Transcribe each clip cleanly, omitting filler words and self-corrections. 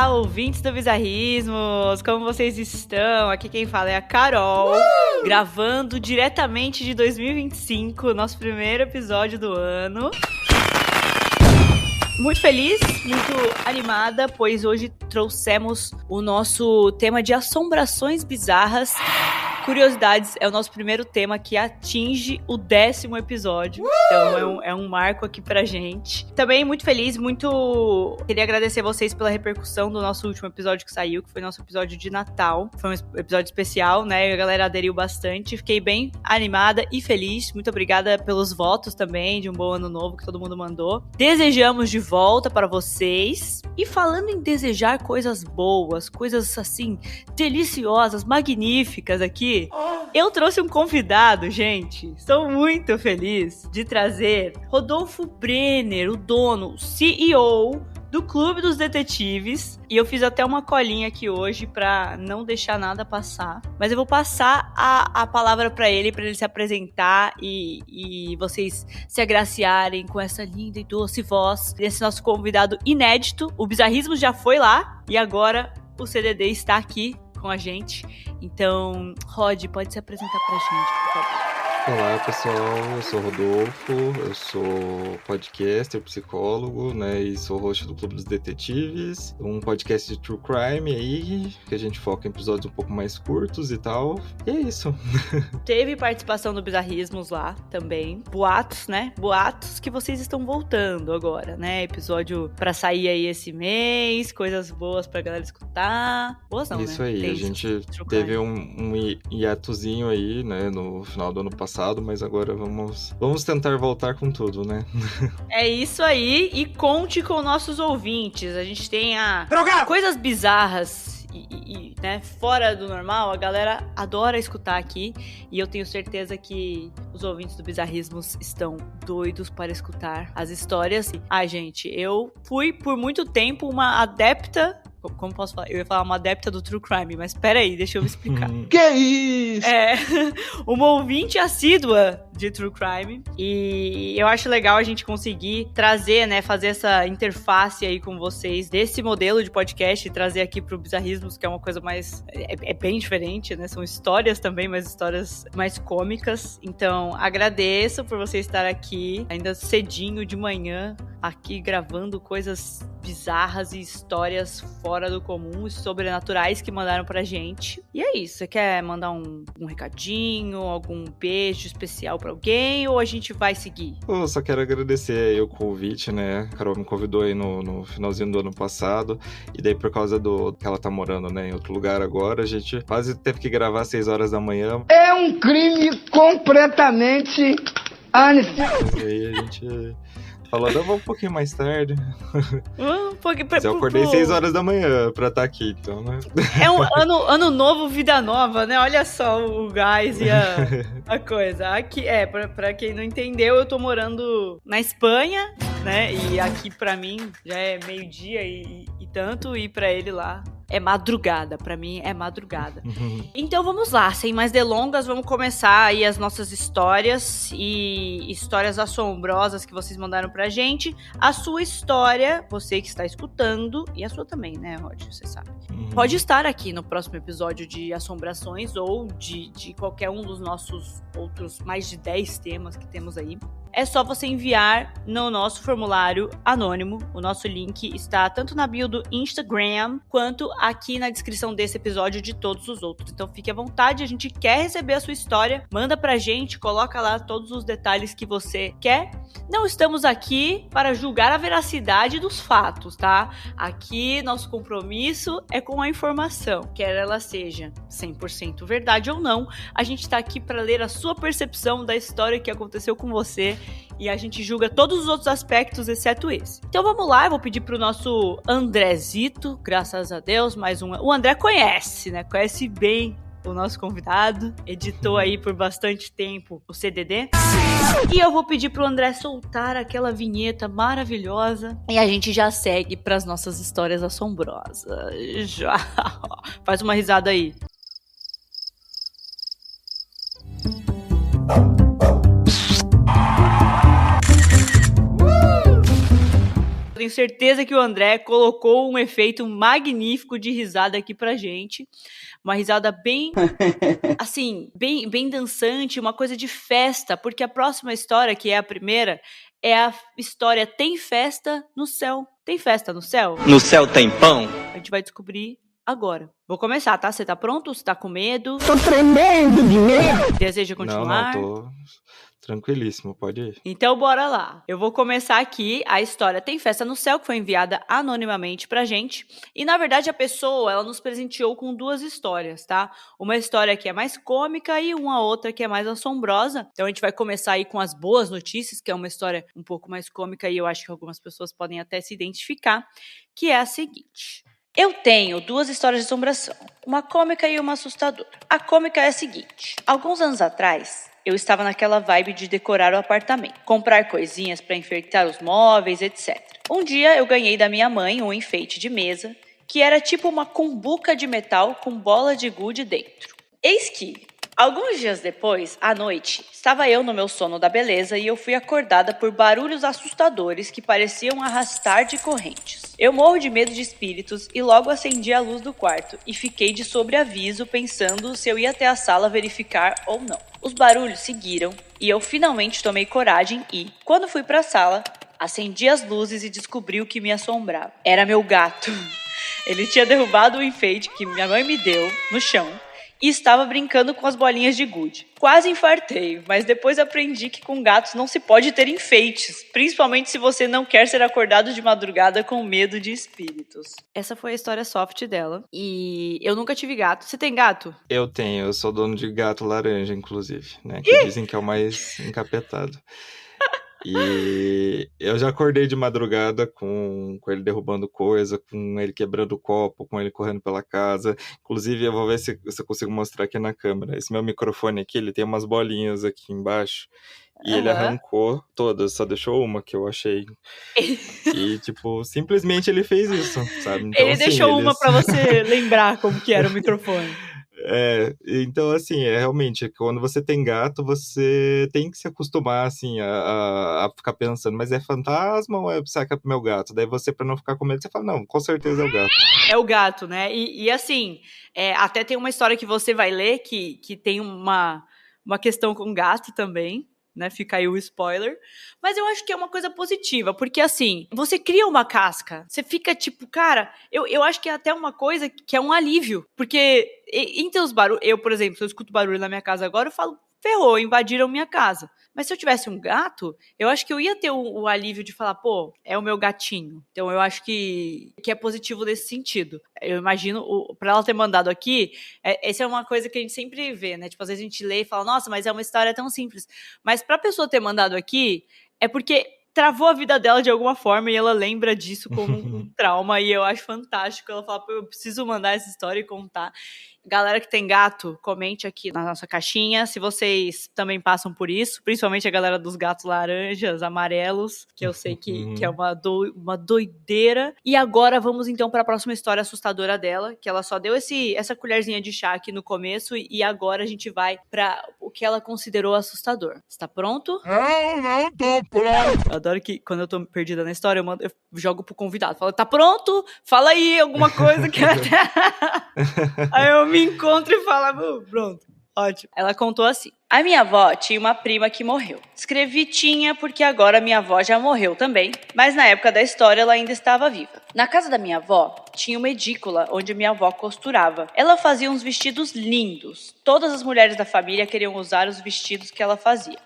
Olá, ouvintes do Bizarrismos! Como vocês estão? Aqui quem fala é a Carol, gravando diretamente de 2025, nosso primeiro episódio do ano. Muito feliz, muito animada, pois hoje trouxemos o nosso tema de assombrações bizarras. Curiosidades é o nosso primeiro tema que atinge o 10º episódio. Então é um marco aqui pra gente. Também muito feliz, queria agradecer vocês pela repercussão do nosso último episódio que saiu, que foi nosso episódio de Natal. Foi um episódio especial, né? A galera aderiu bastante. Fiquei bem animada e feliz. Muito obrigada pelos votos também, de um bom ano novo que todo mundo mandou. Desejamos de volta para vocês. E falando em desejar coisas boas, coisas assim, deliciosas, magníficas aqui, eu trouxe um convidado, gente. Estou muito feliz de trazer Rodolfo Brenner, o dono, o CEO do Clube dos Detetives. E eu fiz até uma colinha aqui hoje pra não deixar nada passar. Mas eu vou passar a palavra pra ele se apresentar e vocês se agraciarem com essa linda e doce voz desse nosso convidado inédito. O Bizarrismo já foi lá e agora o CDD está aqui com a gente. Então, Rod, pode se apresentar pra gente, por favor. Olá, pessoal, eu sou o Rodolfo, eu sou podcaster, psicólogo, né, e sou host do Clube dos Detetives, um podcast de true crime aí, que a gente foca em episódios um pouco mais curtos e tal, e é isso. Teve participação do Bizarrismos lá também, boatos, né, boatos que vocês estão voltando agora, né, episódio pra sair aí esse mês, coisas boas pra galera escutar, boas não, isso né? Aí, a gente teve um hiatozinho aí, né, no final do ano passado, mas agora vamos tentar voltar com tudo, né? É isso aí, e conte com nossos ouvintes. A gente tem coisas bizarras e né, fora do normal, a galera adora escutar aqui, e eu tenho certeza que os ouvintes do Bizarrismos estão doidos para escutar as histórias. Gente, eu fui por muito tempo uma adepta. Como posso falar? Eu ia falar uma adepta do True Crime, mas peraí, deixa eu me explicar. Que isso? Uma ouvinte assídua de True Crime. E eu acho legal a gente conseguir trazer, né, fazer essa interface aí com vocês desse modelo de podcast e trazer aqui pro Bizarrismos, que é uma coisa mais... É bem diferente, né? São histórias também, mas histórias mais cômicas. Então, agradeço por você estar aqui, ainda cedinho de manhã, aqui gravando coisas bizarras e histórias fora do comum e sobrenaturais que mandaram pra gente. E é isso, você quer mandar um recadinho, algum beijo especial pra alguém, ou a gente vai seguir? Eu só quero agradecer aí o convite, né, a Carol me convidou aí no finalzinho do ano passado, e daí por causa que ela tá morando, né, em outro lugar agora, a gente quase teve que gravar às 6 horas da manhã. É um crime completamente E aí a gente... falou, dava um pouquinho mais tarde. Mas eu acordei 6 horas da manhã pra estar aqui, então, né? É um ano novo, vida nova, né? Olha só o gás e a coisa. Aqui, pra quem não entendeu, eu tô morando na Espanha, né? E aqui pra mim já é meio-dia e tanto, e pra ele lá é madrugada, pra mim é madrugada. Então vamos lá, sem mais delongas, vamos começar aí as nossas histórias e histórias assombrosas que vocês mandaram pra gente. A sua história, você que está escutando, e a sua também, né, Rod, você sabe. Pode estar aqui no próximo episódio de Assombrações ou de qualquer um dos nossos outros mais de 10 temas que temos aí. É só você enviar no nosso formulário anônimo. O nosso link está tanto na bio do Instagram, quanto aqui na descrição desse episódio de todos os outros. Então fique à vontade, a gente quer receber a sua história. Manda pra gente, coloca lá todos os detalhes que você quer. Não estamos aqui para julgar a veracidade dos fatos, tá? Aqui, nosso compromisso é com a informação. Quer ela seja 100% verdade ou não, a gente tá aqui para ler a sua percepção da história que aconteceu com você. E a gente julga todos os outros aspectos, exceto esse. Então vamos lá, eu vou pedir pro nosso Andrezito, graças a Deus, mais um. O André conhece, né? Conhece bem o nosso convidado. Editou aí por bastante tempo o CDD. E eu vou pedir pro André soltar aquela vinheta maravilhosa. E a gente já segue pras nossas histórias assombrosas. Já. Faz uma risada aí. tenho certeza que o André colocou um efeito magnífico de risada aqui pra gente. Uma risada bem, assim, bem dançante, uma coisa de festa, porque a próxima história, que é a primeira, é a história Tem Festa no Céu. Tem festa no céu? No céu tem pão? A gente vai descobrir agora. Vou começar, tá? Você tá pronto? Você tá com medo? Tô tremendo de medo. Deseja continuar? Não, tô tranquilíssimo, pode ir. Então, bora lá. Eu vou começar aqui a história Tem Festa no Céu, que foi enviada anonimamente pra gente. E, na verdade, a pessoa, ela nos presenteou com 2 histórias, tá? Uma história que é mais cômica e uma outra que é mais assombrosa. Então, a gente vai começar aí com as boas notícias, que é uma história um pouco mais cômica e eu acho que algumas pessoas podem até se identificar, que é a seguinte. Eu tenho 2 histórias de assombração, uma cômica e uma assustadora. A cômica é a seguinte. Alguns anos atrás, eu estava naquela vibe de decorar o apartamento, comprar coisinhas para enfeitar os móveis, etc. Um dia eu ganhei da minha mãe um enfeite de mesa, que era tipo uma cumbuca de metal com bola de gude dentro. Eis que, alguns dias depois, à noite, estava eu no meu sono da beleza e eu fui acordada por barulhos assustadores que pareciam arrastar de correntes. Eu morro de medo de espíritos e logo acendi a luz do quarto e fiquei de sobreaviso pensando se eu ia até a sala verificar ou não. Os barulhos seguiram e eu finalmente tomei coragem e, quando fui para a sala, acendi as luzes e descobri o que me assombrava. Era meu gato. Ele tinha derrubado o enfeite que minha mãe me deu no chão e estava brincando com as bolinhas de gude. Quase infartei, mas depois aprendi que com gatos não se pode ter enfeites, principalmente se você não quer ser acordado de madrugada com medo de espíritos. Essa foi a história soft dela, e eu nunca tive gato. Você tem gato? Eu tenho, eu sou dono de gato laranja, inclusive, né? Que dizem que é o mais encapetado. E eu já acordei de madrugada com ele derrubando coisa, com ele quebrando o copo, com ele correndo pela casa. Inclusive, eu vou ver se eu consigo mostrar aqui na câmera. Esse meu microfone aqui, ele tem umas bolinhas aqui embaixo. E ele arrancou todas, só deixou uma que eu achei. E, tipo, simplesmente ele fez isso, sabe? Então, ele assim, deixou uma pra você lembrar como que era o microfone. Então, assim, realmente, quando você tem gato, você tem que se acostumar, assim, a ficar pensando, mas é fantasma ou será que é meu gato? Daí você, pra não ficar com medo, você fala, não, com certeza é o gato. É o gato, né? E assim, até tem uma história que você vai ler que tem uma questão com gato também, né? Fica aí o spoiler. Mas eu acho que é uma coisa positiva, porque assim, você cria uma casca, você fica tipo, cara, eu acho que é até uma coisa que é um alívio, porque entre os barulhos, eu, por exemplo, se eu escuto barulho na minha casa agora, eu falo, ferrou, invadiram minha casa. Mas se eu tivesse um gato, eu acho que eu ia ter o alívio de falar, pô, é o meu gatinho. Então eu acho que é positivo nesse sentido. Eu imagino, pra ela ter mandado aqui, essa é uma coisa que a gente sempre vê, né? Tipo, às vezes a gente lê e fala, nossa, mas é uma história tão simples. Mas pra pessoa ter mandado aqui, é porque travou a vida dela de alguma forma e ela lembra disso como um trauma, e eu acho fantástico. Ela fala, pô, eu preciso mandar essa história e contar. Galera que tem gato, comente aqui na nossa caixinha se vocês também passam por isso, principalmente a galera dos gatos laranjas, amarelos, que eu sei que é uma doideira. E agora vamos então para a próxima história assustadora dela, que ela só deu essa colherzinha de chá aqui no começo e agora a gente vai para o que ela considerou assustador. Está pronto? Não tô pronto. Eu adoro que quando eu tô perdida na história, eu jogo pro convidado. Falo, tá pronto? Fala aí alguma coisa que aí eu me encontro e falo, pronto. Ótimo. Ela contou assim. A minha avó tinha uma prima que morreu. Escrevi tinha porque agora minha avó já morreu também, mas na época da história ela ainda estava viva. Na casa da minha avó tinha uma edícula onde minha avó costurava. Ela fazia uns vestidos lindos. Todas as mulheres da família queriam usar os vestidos que ela fazia.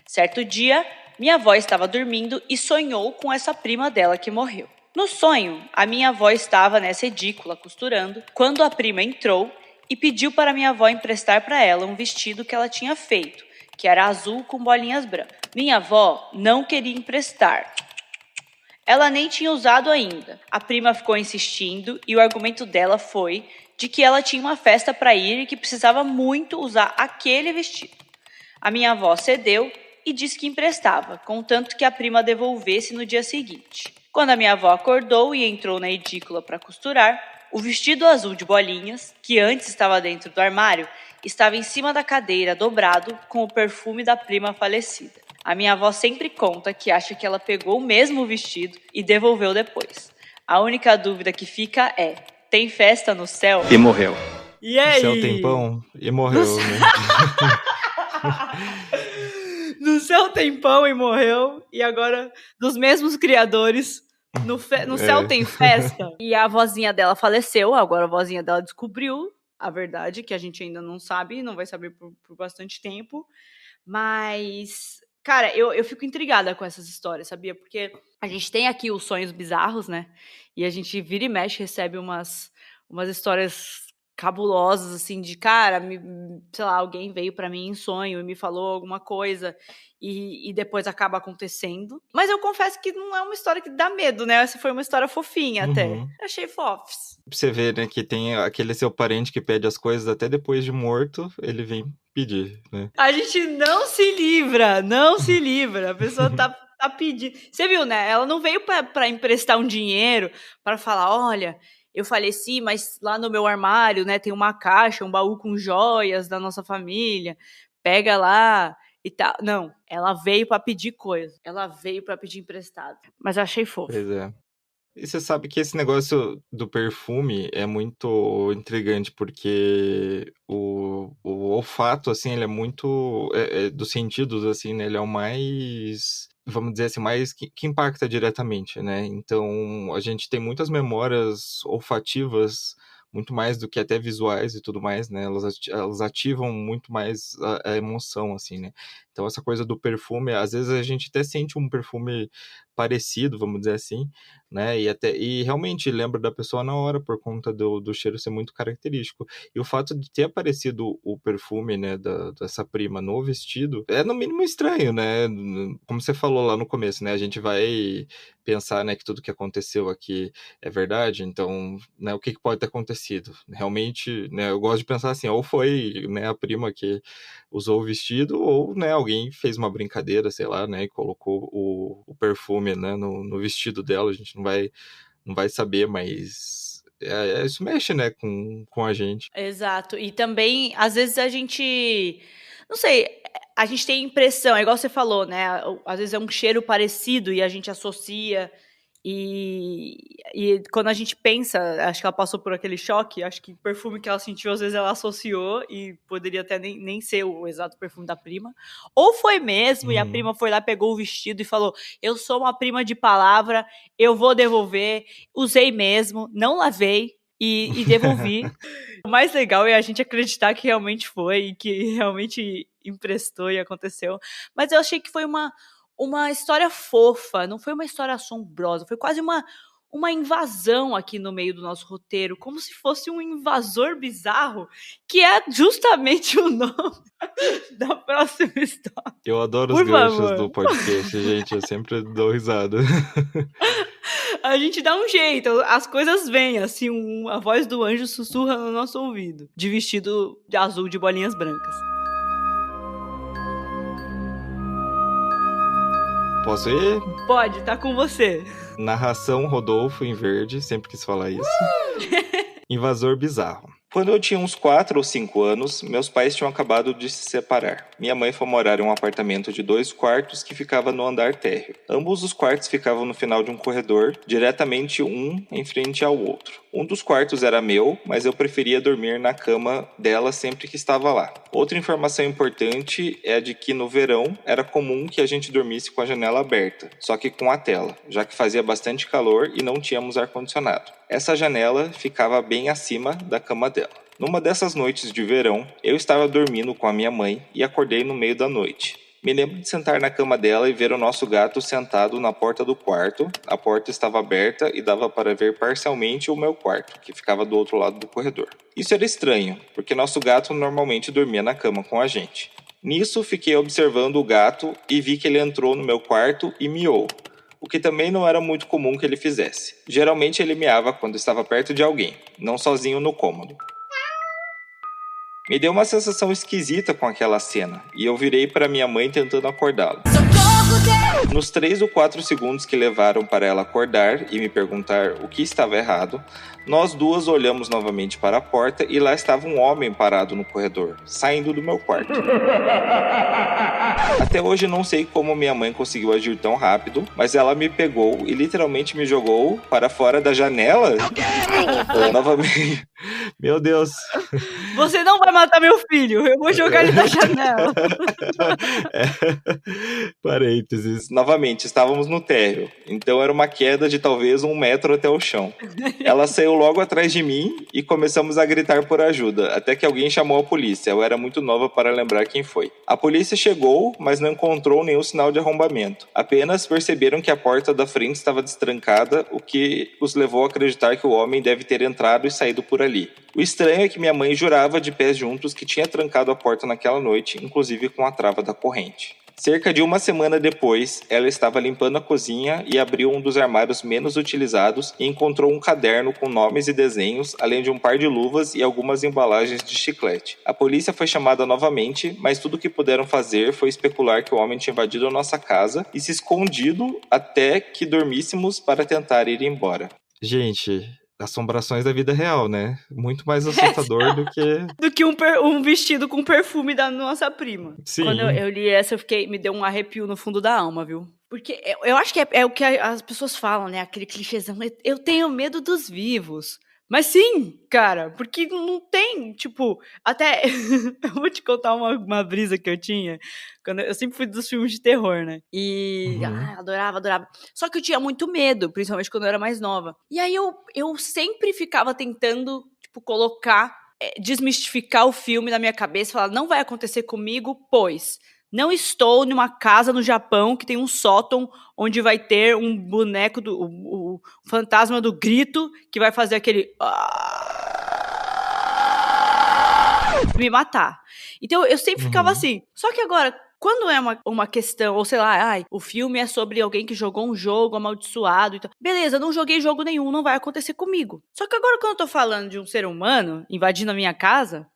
Certo dia, minha avó estava dormindo e sonhou com essa prima dela que morreu. No sonho, a minha avó estava nessa edícula costurando quando a prima entrou e pediu para minha avó emprestar para ela um vestido que ela tinha feito, que era azul com bolinhas brancas. Minha avó não queria emprestar. Ela nem tinha usado ainda. A prima ficou insistindo e o argumento dela foi de que ela tinha uma festa para ir e que precisava muito usar aquele vestido. A minha avó cedeu e disse que emprestava, contanto que a prima devolvesse no dia seguinte. Quando a minha avó acordou e entrou na edícula para costurar, o vestido azul de bolinhas, que antes estava dentro do armário, estava em cima da cadeira, dobrado, com o perfume da prima falecida. A minha avó sempre conta que acha que ela pegou o mesmo vestido e devolveu depois. A única dúvida que fica é, tem festa no céu? E morreu. E aí? Céu tem pão e morreu, né? No céu tem pão e morreu. E agora, dos mesmos criadores, no céu tem festa. E a vozinha dela faleceu. Agora a vozinha dela descobriu a verdade, que a gente ainda não sabe. Não vai saber por bastante tempo. Mas, cara, eu fico intrigada com essas histórias, sabia? Porque a gente tem aqui os sonhos bizarros, né? E a gente vira e mexe, recebe umas histórias cabulosas, assim, de cara, sei lá, alguém veio pra mim em sonho e me falou alguma coisa e depois acaba acontecendo. Mas eu confesso que não é uma história que dá medo, né? Essa foi uma história fofinha até. Uhum. Achei fofos. Pra você ver, né, que tem aquele seu parente que pede as coisas até depois de morto, ele vem pedir, né? A gente não se livra. A pessoa tá pedindo. Você viu, né? Ela não veio pra emprestar um dinheiro, pra falar, olha, eu faleci, mas lá no meu armário, né, tem uma caixa, um baú com joias da nossa família. Pega lá e tal. Não, ela veio pra pedir coisa. Ela veio pra pedir emprestado. Mas eu achei fofo. Pois é. E você sabe que esse negócio do perfume é muito intrigante, porque o olfato, assim, ele é muito... dos sentidos, assim, né? Ele é o mais... Vamos dizer assim, mais que impacta diretamente, né? Então, a gente tem muitas memórias olfativas, muito mais do que até visuais e tudo mais, né? Elas ativam muito mais a emoção, assim, né? Então, essa coisa do perfume, às vezes a gente até sente um perfume parecido, vamos dizer assim, né? E realmente lembra da pessoa na hora, por conta do cheiro ser muito característico. E o fato de ter aparecido o perfume, né, dessa prima no vestido, é no mínimo estranho, né? Como você falou lá no começo, né? A gente vai pensar, né, que tudo que aconteceu aqui é verdade, então, né, o que pode ter acontecido? Realmente, né, eu gosto de pensar assim, ou foi, né, a prima que usou o vestido, ou, né, alguém fez uma brincadeira, sei lá, né, e colocou o perfume, né, no vestido dela. A gente não vai saber, mas isso mexe, né, com a gente. Exato. E também, às vezes a gente... Não sei, a gente tem impressão, é igual você falou, né? Às vezes é um cheiro parecido e a gente associa. E quando a gente pensa, acho que ela passou por aquele choque, acho que o perfume que ela sentiu, às vezes ela associou e poderia até nem ser o exato perfume da prima. Ou foi mesmo, e a prima foi lá, pegou o vestido e falou, eu sou uma prima de palavra, eu vou devolver, usei mesmo, não lavei e devolvi. O mais legal é a gente acreditar que realmente foi e que realmente emprestou e aconteceu. Mas eu achei que foi uma história fofa, não foi uma história assombrosa, foi quase uma invasão aqui no meio do nosso roteiro, como se fosse um invasor bizarro, que é justamente o nome da próxima história. Eu adoro os ganchos do podcast, gente, eu sempre dou risada. A gente dá um jeito, as coisas vêm, assim, a voz do anjo sussurra no nosso ouvido, de vestido de azul de bolinhas brancas. Posso ir? Pode, tá com você. Narração Rodolfo em verde, sempre quis falar isso. Invasor bizarro. Quando eu tinha uns 4 ou 5 anos, meus pais tinham acabado de se separar. Minha mãe foi morar em um apartamento de 2 quartos que ficava no andar térreo. Ambos os quartos ficavam no final de um corredor, diretamente um em frente ao outro. Um dos quartos era meu, mas eu preferia dormir na cama dela sempre que estava lá. Outra informação importante é a de que no verão era comum que a gente dormisse com a janela aberta, só que com a tela, já que fazia bastante calor e não tínhamos ar-condicionado. Essa janela ficava bem acima da cama dela. Numa dessas noites de verão, eu estava dormindo com a minha mãe e acordei no meio da noite. Me lembro de sentar na cama dela e ver o nosso gato sentado na porta do quarto. A porta estava aberta e dava para ver parcialmente o meu quarto, que ficava do outro lado do corredor. Isso era estranho, porque nosso gato normalmente dormia na cama com a gente. Nisso, fiquei observando o gato e vi que ele entrou no meu quarto e miou, o que também não era muito comum que ele fizesse. Geralmente ele miava quando estava perto de alguém, não sozinho no cômodo. Me deu uma sensação esquisita com aquela cena, e eu virei para minha mãe tentando acordá-la. Nos 3 ou 4 segundos que levaram para ela acordar e me perguntar o que estava errado, nós duas olhamos novamente para a porta e lá estava um homem parado no corredor, saindo do meu quarto. Até hoje não sei como minha mãe conseguiu agir tão rápido, mas ela me pegou e literalmente me jogou para fora da janela. Novamente. Meu Deus. Você não vai matar meu filho, eu vou jogar ele da janela. Parênteses. Novamente, estávamos no térreo, então era uma queda de talvez 1 metro até o chão. Ela saiu logo atrás de mim e começamos a gritar por ajuda, até que alguém chamou a polícia. Eu era muito nova para lembrar quem foi. A polícia chegou, mas não encontrou nenhum sinal de arrombamento. Apenas perceberam que a porta da frente estava destrancada, o que os levou a acreditar que o homem deve ter entrado e saído por ali. O estranho é que minha mãe jurava de pés juntos que tinha trancado a porta naquela noite, inclusive com a trava da corrente. Cerca de 1 semana depois, ela estava limpando a cozinha e abriu um dos armários menos utilizados e encontrou um caderno com nomes e desenhos, além de um par de luvas e algumas embalagens de chiclete. A polícia foi chamada novamente, mas tudo o que puderam fazer foi especular que o homem tinha invadido a nossa casa e se escondido até que dormíssemos para tentar ir embora. Gente, assombrações da vida real, né? Muito mais assustador do que um vestido com perfume da nossa prima. Sim. Quando eu li essa, me deu um arrepio no fundo da alma, viu? Porque eu acho que é o que as pessoas falam, né? Aquele clichêzão, eu tenho medo dos vivos. Mas sim, cara, porque não tem, tipo, até... eu vou te contar uma brisa que eu tinha, quando eu sempre fui dos filmes de terror, né? E adorava. Só que eu tinha muito medo, principalmente quando eu era mais nova. E aí eu sempre ficava tentando, tipo, desmistificar o filme na minha cabeça, falar, não vai acontecer comigo, pois... Não estou numa casa no Japão que tem um sótão onde vai ter um boneco o fantasma do grito que vai fazer aquele me matar. Então eu sempre ficava assim. Só que agora, quando é uma questão, ou sei lá, o filme é sobre alguém que jogou um jogo amaldiçoado e tal. Beleza, não joguei jogo nenhum, não vai acontecer comigo. Só que agora quando eu tô falando de um ser humano invadindo a minha casa,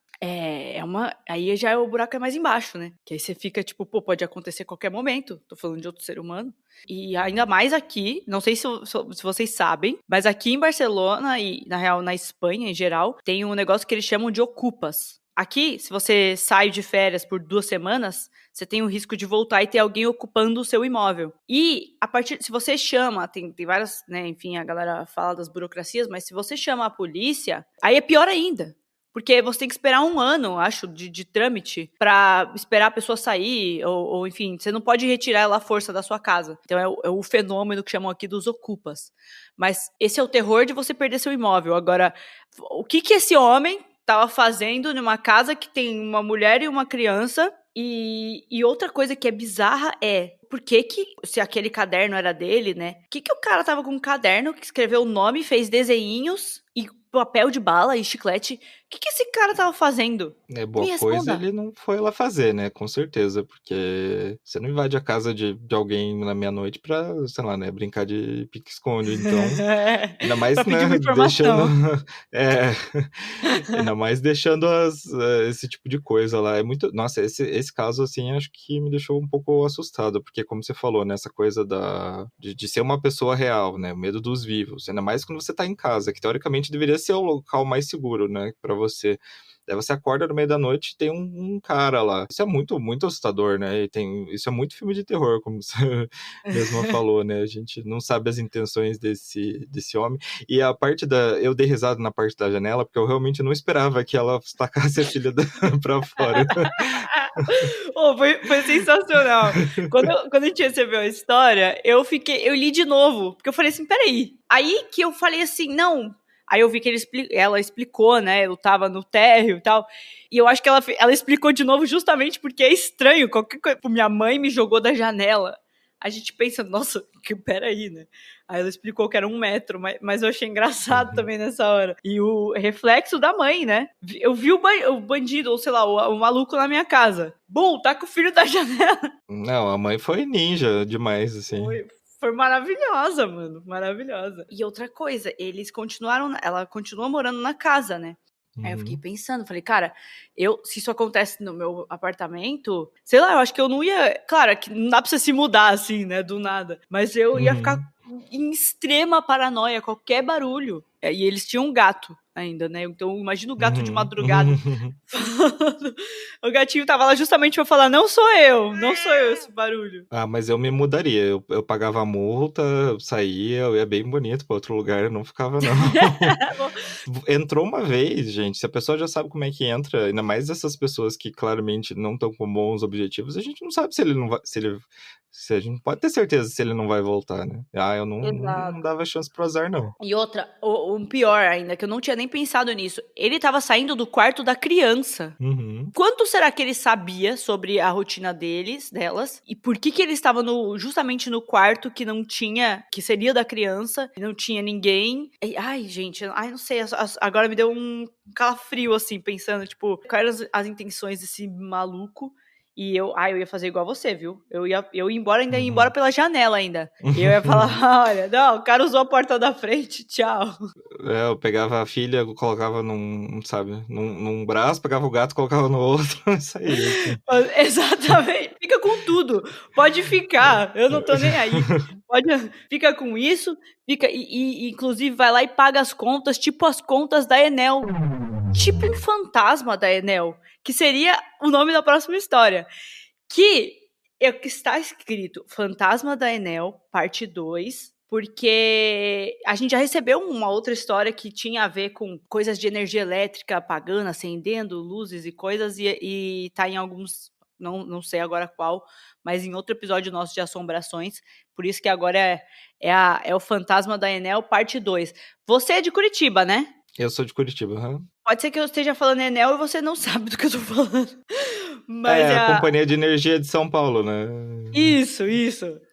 aí já o buraco é mais embaixo, né? Que aí você fica tipo, pode acontecer a qualquer momento. Tô falando de outro ser humano. E ainda mais aqui, não sei se vocês sabem, mas aqui em Barcelona e, na real, na Espanha em geral, tem um negócio que eles chamam de ocupas. Aqui, se você sai de férias por 2 semanas, você tem o risco de voltar e ter alguém ocupando o seu imóvel. E, se você chama, tem várias, né, enfim, a galera fala das burocracias, mas se você chama a polícia, aí é pior ainda. Porque você tem que esperar 1 ano, acho, de trâmite pra esperar a pessoa sair, ou enfim, você não pode retirar ela à força da sua casa. Então é o fenômeno que chamam aqui dos ocupas. Mas esse é o terror de você perder seu imóvel. Agora, o que esse homem tava fazendo numa casa que tem uma mulher e uma criança? E outra coisa que é bizarra é, por que se aquele caderno era dele, né? Por que o cara tava com um caderno que escreveu o nome, fez desenhinhos e papel de bala e chiclete? O que esse cara tava fazendo? Boa coisa ele não foi lá fazer, né? Com certeza, porque você não invade a casa de alguém na meia-noite pra, sei lá, né, brincar de pique-esconde, então... Ainda mais, né, deixando... ainda mais deixando esse tipo de coisa lá. É muito... Nossa, esse caso, assim, acho que me deixou um pouco assustado, porque como você falou, né, essa coisa de ser uma pessoa real, né, o medo dos vivos, ainda mais quando você tá em casa, que teoricamente deveria ser o local mais seguro, né, pra você. Daí você acorda no meio da noite e tem um cara lá. Isso é muito, muito assustador, né? Isso é muito filme de terror, como você mesma falou, né? A gente não sabe as intenções desse homem. E a parte eu dei risada na parte da janela, porque eu realmente não esperava que ela tacasse a filha pra fora. Foi sensacional. Quando a gente recebeu a história, eu li de novo, porque eu falei assim, peraí. Aí que eu falei assim, não... Aí eu vi que ela explicou, né? Eu tava no térreo e tal. E eu acho que ela explicou de novo justamente porque é estranho. Qualquer coisa. Minha mãe me jogou da janela. A gente pensa, nossa, peraí, né? Aí ela explicou que era 1 metro, mas eu achei engraçado também nessa hora. E o reflexo da mãe, né? Eu vi o bandido, ou sei lá, o maluco na minha casa. Bom, tá com o filho da janela. Não, a mãe foi ninja demais, assim. Foi maravilhosa, mano. Maravilhosa. E outra coisa, ela continua morando na casa, né? Aí eu fiquei pensando, falei, cara, se isso acontece no meu apartamento, sei lá, eu acho que eu não ia... Claro, que não dá pra você se mudar assim, né, do nada. Mas eu ia ficar em extrema paranoia, qualquer barulho. E eles tinham um gato ainda, né? Então imagina o gato de madrugada falando. O gatinho tava lá justamente pra falar, não sou eu esse barulho. Ah, mas eu me mudaria. Eu pagava a multa, eu saía, eu ia bem bonito pra outro lugar, eu não ficava, não. Entrou uma vez, gente, se a pessoa já sabe como é que entra, ainda mais essas pessoas que claramente não estão com bons objetivos, a gente não sabe se ele não vai, se a gente pode ter certeza se ele não vai voltar, né? Ah, eu não dava chance pro azar, não. E outra, o pior ainda, que eu não tinha nem pensado nisso, ele tava saindo do quarto da criança. Quanto será que ele sabia sobre a rotina delas? E por que ele estava justamente no quarto que não tinha, que seria da criança, e não tinha ninguém? Ai, gente, não sei, agora me deu um calafrio, assim, pensando, tipo, quais eram as intenções desse maluco? E eu ia fazer igual você, viu? Eu ia embora, ainda ia embora pela janela ainda. E eu ia falar, olha, não, o cara usou a porta da frente, tchau. Eu pegava a filha, colocava num braço, pegava o gato, colocava no outro, isso aí. Assim. Exatamente. Fica com tudo. Pode ficar, eu não tô nem aí. Fica com isso, e inclusive vai lá e paga as contas, tipo as contas da Enel. Tipo um fantasma da Enel, que seria o nome da próxima história. Que está escrito Fantasma da Enel, parte 2, porque a gente já recebeu uma outra história que tinha a ver com coisas de energia elétrica apagando, acendendo, luzes e coisas, e tá em alguns, não sei agora qual, mas em outro episódio nosso de Assombrações, por isso que agora é o Fantasma da Enel, parte 2. Você é de Curitiba, né? Eu sou de Curitiba, Pode ser que eu esteja falando Enel e você não sabe do que eu tô falando. Mas a Companhia de Energia de São Paulo, né? Isso.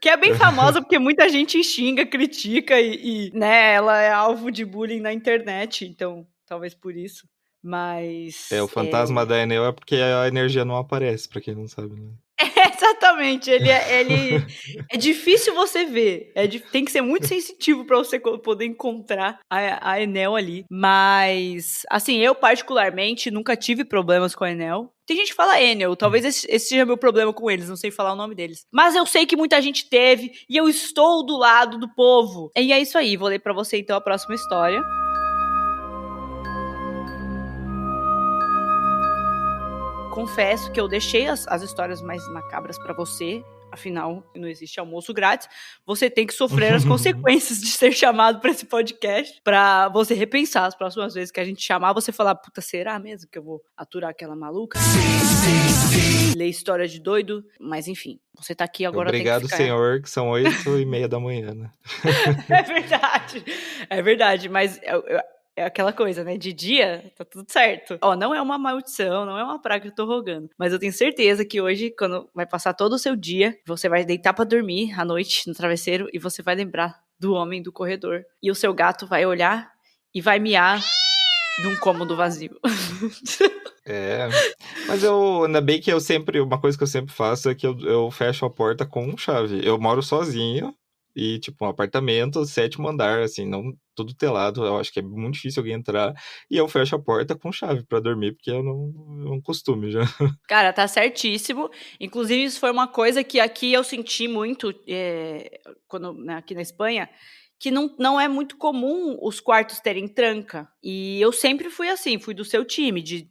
Que é bem famosa porque muita gente xinga, critica e né, ela é alvo de bullying na internet, então talvez por isso. Mas... o fantasma da Enel é porque a energia não aparece, pra quem não sabe, né? Exatamente, ele é difícil você ver, tem que ser muito sensitivo pra você poder encontrar a Enel ali, mas assim, eu particularmente nunca tive problemas com a Enel. Tem gente que fala Enel, talvez esse seja meu problema com eles, não sei falar o nome deles, mas eu sei que muita gente teve e eu estou do lado do povo. E é isso aí, vou ler pra você então a próxima história. Confesso que eu deixei as histórias mais macabras pra você. Afinal, não existe almoço grátis. Você tem que sofrer as consequências de ser chamado pra esse podcast. Pra você repensar as próximas vezes que a gente chamar, você falar, puta, será mesmo que eu vou aturar aquela maluca? Sim. Ler história de doido. Mas enfim, você tá aqui agora. Obrigado, tem que ficar... senhor, que são 8:30 da manhã, né? É verdade, mas... É aquela coisa, né? De dia, tá tudo certo. Não é uma maldição, não é uma praga que eu tô rogando. Mas eu tenho certeza que hoje, quando vai passar todo o seu dia, você vai deitar pra dormir à noite no travesseiro e você vai lembrar do homem do corredor. E o seu gato vai olhar e vai miar num cômodo vazio. Mas ainda bem que uma coisa que eu sempre faço é que eu fecho a porta com chave. Eu moro sozinho. E, tipo, um apartamento, 7º andar, assim, não tudo telado. Eu acho que é muito difícil alguém entrar. E eu fecho a porta com chave pra dormir, porque eu não costumo já. Cara, tá certíssimo. Inclusive, isso foi uma coisa que aqui eu senti muito, aqui na Espanha, que não é muito comum os quartos terem tranca. E eu sempre fui assim, fui do seu time, de,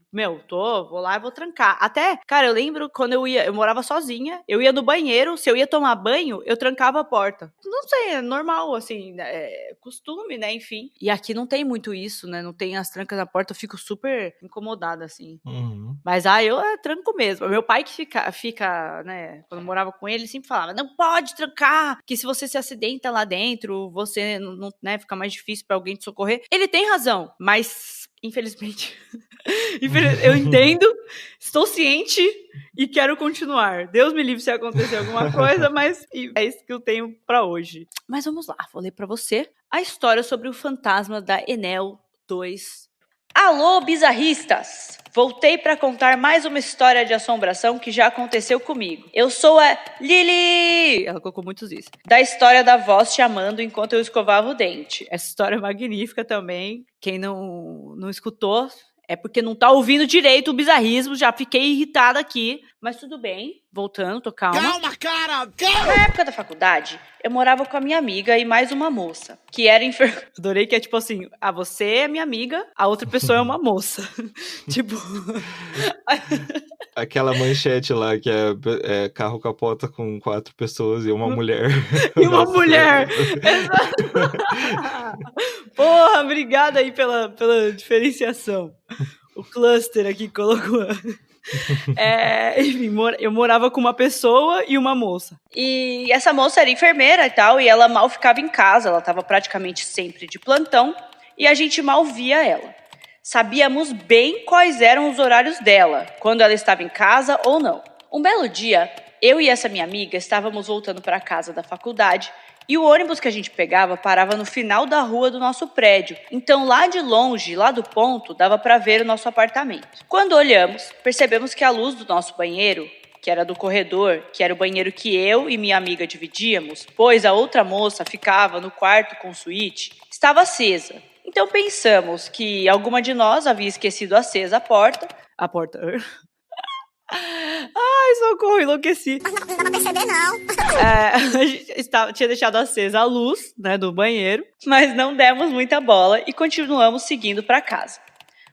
vou lá e vou trancar. Até, cara, eu lembro quando eu morava sozinha, eu ia no banheiro, se eu ia tomar banho, eu trancava a porta. Não sei, é normal, assim, costume, né, enfim. E aqui não tem muito isso, né, não tem as trancas na porta, eu fico super incomodada, assim. Mas, eu tranco mesmo. Meu pai que fica, né, quando eu morava com ele sempre falava, não pode trancar, que se você se acidenta lá dentro, você não, né, fica mais difícil pra alguém te socorrer. Ele tem razão, mas infelizmente eu entendo, estou ciente e quero continuar. Deus me livre se acontecer alguma coisa, mas é isso que eu tenho pra hoje. Mas vamos lá, vou ler pra você a história sobre o fantasma da Enel 2. Alô, bizarristas! Voltei para contar mais uma história de assombração que já aconteceu comigo. Eu sou a Lili! Ela colocou muitos isso. Da história da voz chamando enquanto eu escovava o dente. Essa história é magnífica também. Quem não escutou, É porque não tá ouvindo direito o bizarrismo, já fiquei irritada aqui. Mas tudo bem, voltando, tô calma. Calma, cara! Calma! Na época da faculdade, eu morava com a minha amiga e mais uma moça, que era enfermeira. Adorei que é tipo assim, você é minha amiga, a outra pessoa é uma moça. Tipo... Aquela manchete lá que é carro capota com 4 pessoas e uma mulher. E uma Nossa, mulher! Exato. Porra, obrigada aí pela diferenciação. O cluster aqui colocou. Enfim, eu morava com uma pessoa e uma moça. E essa moça era enfermeira e tal, e ela mal ficava em casa, ela estava praticamente sempre de plantão, e a gente mal via ela. Sabíamos bem quais eram os horários dela, quando ela estava em casa ou não. Um belo dia, eu e essa minha amiga estávamos voltando para casa da faculdade e o ônibus que a gente pegava parava no final da rua do nosso prédio. Então, lá de longe, lá do ponto, dava para ver o nosso apartamento. Quando olhamos, percebemos que a luz do nosso banheiro, que era do corredor, que era o banheiro que eu e minha amiga dividíamos, pois a outra moça ficava no quarto com suíte, estava acesa. Então pensamos que alguma de nós havia esquecido acesa a porta. A porta... Ai, socorro, enlouqueci. Mas não dá pra perceber, não. A gente tinha deixado acesa a luz, né, do banheiro, mas não demos muita bola e continuamos seguindo para casa.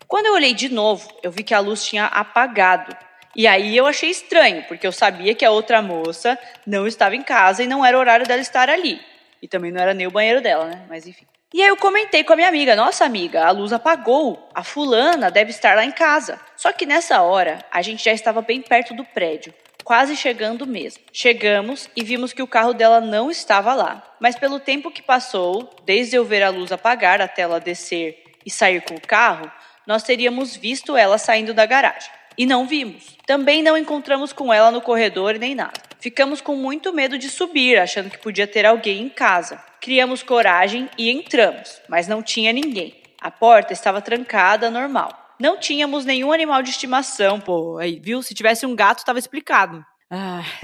Quando eu olhei de novo, eu vi que a luz tinha apagado. E aí eu achei estranho, porque eu sabia que a outra moça não estava em casa e não era horário dela estar ali. E também não era nem o banheiro dela, né? Mas enfim. E aí eu comentei com a minha amiga, nossa amiga, a luz apagou, a fulana deve estar lá em casa. Só que nessa hora, a gente já estava bem perto do prédio, quase chegando mesmo. Chegamos e vimos que o carro dela não estava lá. Mas pelo tempo que passou, desde eu ver a luz apagar até ela descer e sair com o carro, nós teríamos visto ela saindo da garagem. E não vimos. Também não encontramos com ela no corredor nem nada. Ficamos com muito medo de subir, achando que podia ter alguém em casa. Criamos coragem e entramos, mas não tinha ninguém. A porta estava trancada, normal. Não tínhamos nenhum animal de estimação, pô. Aí, viu? Se tivesse um gato, estava explicado.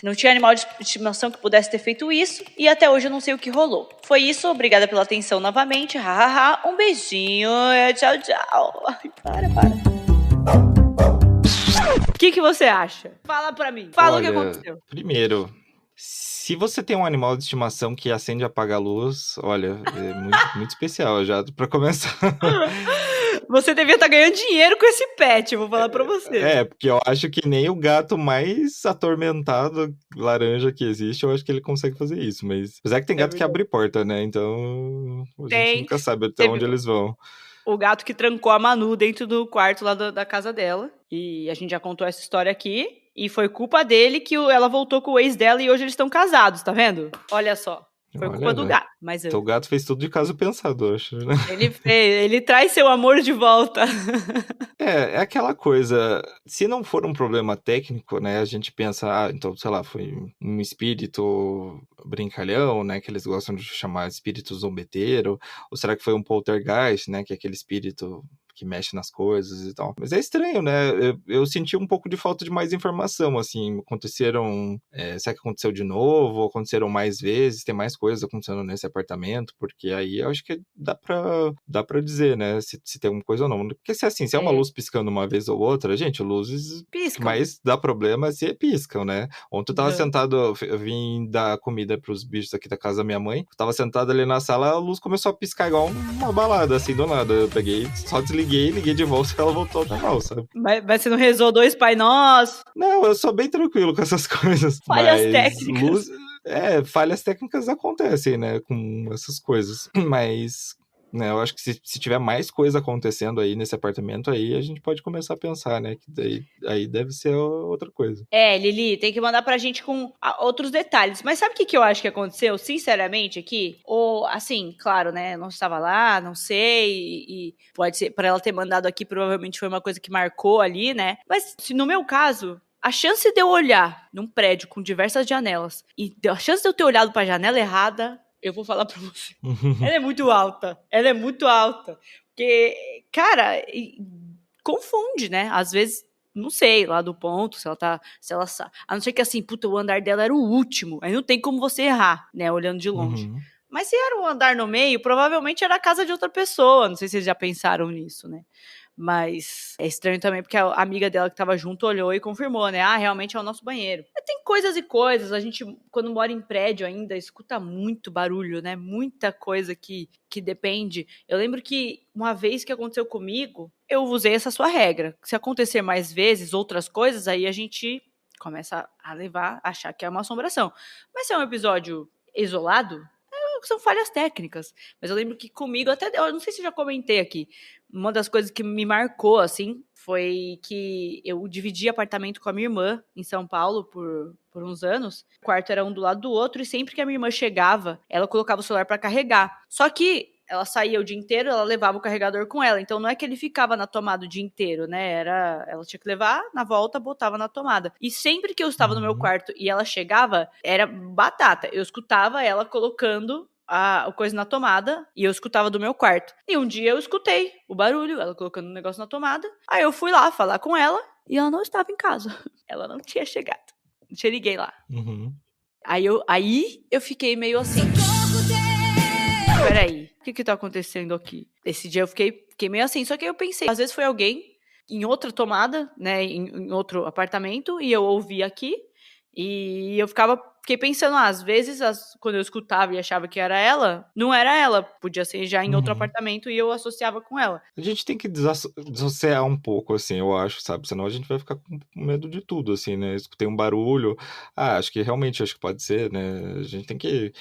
Não tinha animal de estimação que pudesse ter feito isso, e até hoje eu não sei o que rolou. Foi isso, obrigada pela atenção novamente. Um beijinho, tchau, tchau. Ai, para. O que você acha? Fala pra mim. Fala o que aconteceu. Primeiro, se você tem um animal de estimação que acende e apaga a luz, olha, é muito, muito especial já, pra começar. Você devia estar ganhando dinheiro com esse pet, eu vou falar pra você. Porque eu acho que nem o gato mais atormentado laranja que existe, eu acho que ele consegue fazer isso, mas... Apesar que tem gato que abre porta, né, então a gente nunca sabe até onde eles vão. O gato que trancou a Manu dentro do quarto lá da casa dela. E a gente já contou essa história aqui. E foi culpa dele que ela voltou com o ex dela e hoje eles estão casados, tá vendo? Olha só. Foi culpa do gato. Mas então o gato fez tudo de caso pensado, eu acho, né? Ele traz seu amor de volta. É aquela coisa, se não for um problema técnico, né, a gente pensa, então, sei lá, foi um espírito brincalhão, né, que eles gostam de chamar de espírito zombeteiro, ou será que foi um poltergeist, né, que é aquele espírito que mexe nas coisas e tal. Mas é estranho, né? Eu senti um pouco de falta de mais informação, assim, será que aconteceu de novo? Aconteceram mais vezes? Tem mais coisas acontecendo nesse apartamento? Porque aí eu acho que dá pra dizer, né? Se tem alguma coisa ou não. Porque se é uma luz piscando uma vez ou outra, gente, luzes piscam. Mas dá problema se piscam, né? Ontem eu tava sentado, eu vim dar comida pros bichos aqui da casa da minha mãe, eu tava sentado ali na sala, a luz começou a piscar igual uma balada, assim, do nada. Eu peguei, só desliguei, liguei de volta e ela voltou ao normal, sabe? Mas você não rezou 2 Pai Nosso? Não, eu sou bem tranquilo com essas coisas. Falhas técnicas. Falhas técnicas acontecem, né, com essas coisas. Mas, né, eu acho que se tiver mais coisa acontecendo aí nesse apartamento, aí a gente pode começar a pensar, né, que aí deve ser outra coisa. Lili, tem que mandar pra gente com outros detalhes. Mas sabe o que eu acho que aconteceu, sinceramente, aqui? Ou, assim, claro, né, não estava lá, não sei, e pode ser, pra ela ter mandado aqui, provavelmente foi uma coisa que marcou ali, né? Mas, se no meu caso... A chance de eu olhar num prédio com diversas janelas e a chance de eu ter olhado pra janela errada, eu vou falar pra você. Ela é muito alta. Ela é muito alta. Porque, cara, confunde, né? Às vezes, não sei, lá do ponto, se ela a não ser que assim, puta, o andar dela era o último. Aí não tem como você errar, né? Olhando de longe. Uhum. Mas se era um andar no meio, provavelmente era a casa de outra pessoa. Não sei se vocês já pensaram nisso, né? Mas é estranho também porque a amiga dela que tava junto olhou e confirmou, né? Realmente é o nosso banheiro. Tem coisas e coisas. A gente, quando mora em prédio ainda, escuta muito barulho, né? Muita coisa que depende. Eu lembro que uma vez que aconteceu comigo, eu usei essa sua regra. Se acontecer mais vezes, outras coisas, aí a gente começa a achar que é uma assombração. Mas se é um episódio isolado, são falhas técnicas. Mas eu lembro que comigo, até, eu não sei se já comentei aqui, uma das coisas que me marcou, assim, foi que eu dividi apartamento com a minha irmã em São Paulo por uns anos. O quarto era um do lado do outro e sempre que a minha irmã chegava, ela colocava o celular pra carregar. Só que ela saía o dia inteiro, ela levava o carregador com ela. Então não é que ele ficava na tomada o dia inteiro, né? Ela tinha que levar, na volta, botava na tomada. E sempre que eu estava no meu quarto e ela chegava, era batata. Eu escutava ela colocando a coisa na tomada e eu escutava do meu quarto. E um dia eu escutei o barulho, ela colocando o negócio na tomada. Aí eu fui lá falar com ela e ela não estava em casa. Ela não tinha chegado. Eu liguei lá. Aí eu fiquei meio assim... Peraí, o que tá acontecendo aqui? Esse dia eu fiquei meio assim, só que aí eu pensei, às vezes foi alguém em outra tomada, né, em outro apartamento, e eu ouvi aqui, e eu fiquei pensando, às vezes, quando eu escutava e achava que era ela, não era ela, podia ser já em outro apartamento e eu associava com ela. A gente tem que desassociar um pouco, assim, eu acho, sabe? Senão a gente vai ficar com medo de tudo, assim, né? Escutei um barulho, acho que pode ser, né? A gente tem que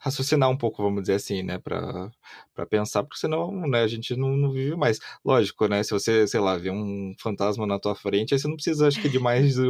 raciocinar um pouco, vamos dizer assim, né, pra pensar, porque senão, né, a gente não vive mais. Lógico, né, se você, sei lá, vê um fantasma na tua frente, aí você não precisa, acho que, de mais de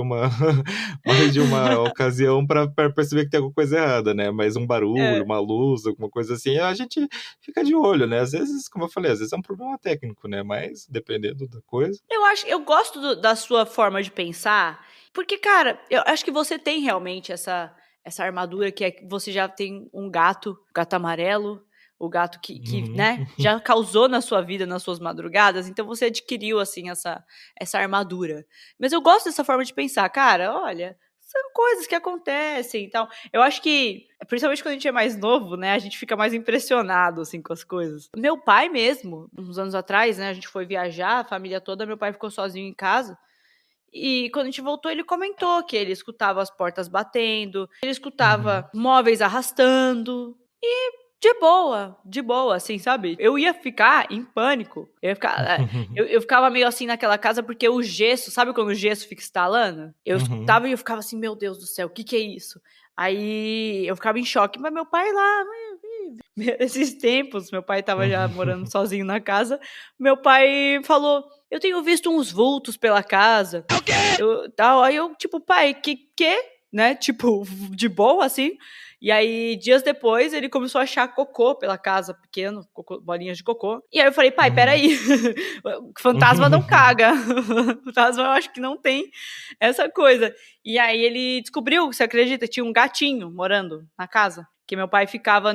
uma ocasião pra perceber que tem alguma coisa errada, né, mas um barulho, uma luz, alguma coisa assim, a gente fica de olho, né, às vezes, como eu falei, às vezes é um problema técnico, né, mas dependendo da coisa. Eu gosto da sua forma de pensar, porque, cara, eu acho que você tem realmente essa armadura que é que você já tem um gato amarelo, o gato que né, já causou na sua vida, nas suas madrugadas, então você adquiriu, assim, essa armadura. Mas eu gosto dessa forma de pensar, cara, olha, são coisas que acontecem e tal. Eu acho que, principalmente quando a gente é mais novo, né, a gente fica mais impressionado, assim, com as coisas. Meu pai mesmo, uns anos atrás, né, a gente foi viajar, a família toda, meu pai ficou sozinho em casa. E quando a gente voltou, ele comentou que ele escutava as portas batendo, ele escutava móveis arrastando. E de boa, assim, sabe? Eu ia ficar em pânico. Eu ficava meio assim naquela casa porque o gesso, sabe quando o gesso fica estalando? Eu escutava e eu ficava assim, meu Deus do céu, o que é isso? Aí eu ficava em choque, mas meu pai lá... Esses tempos, meu pai tava já morando sozinho na casa, meu pai falou, eu tenho visto uns vultos pela casa. O quê? Aí eu, tipo, pai, que? Né, tipo, de boa, assim. E aí, dias depois, ele começou a achar cocô pela casa, pequeno, bolinhas de cocô. E aí eu falei, pai, peraí, fantasma não caga. Fantasma eu acho que não tem essa coisa. E aí ele descobriu, você acredita, tinha um gatinho morando na casa. Que meu pai ficava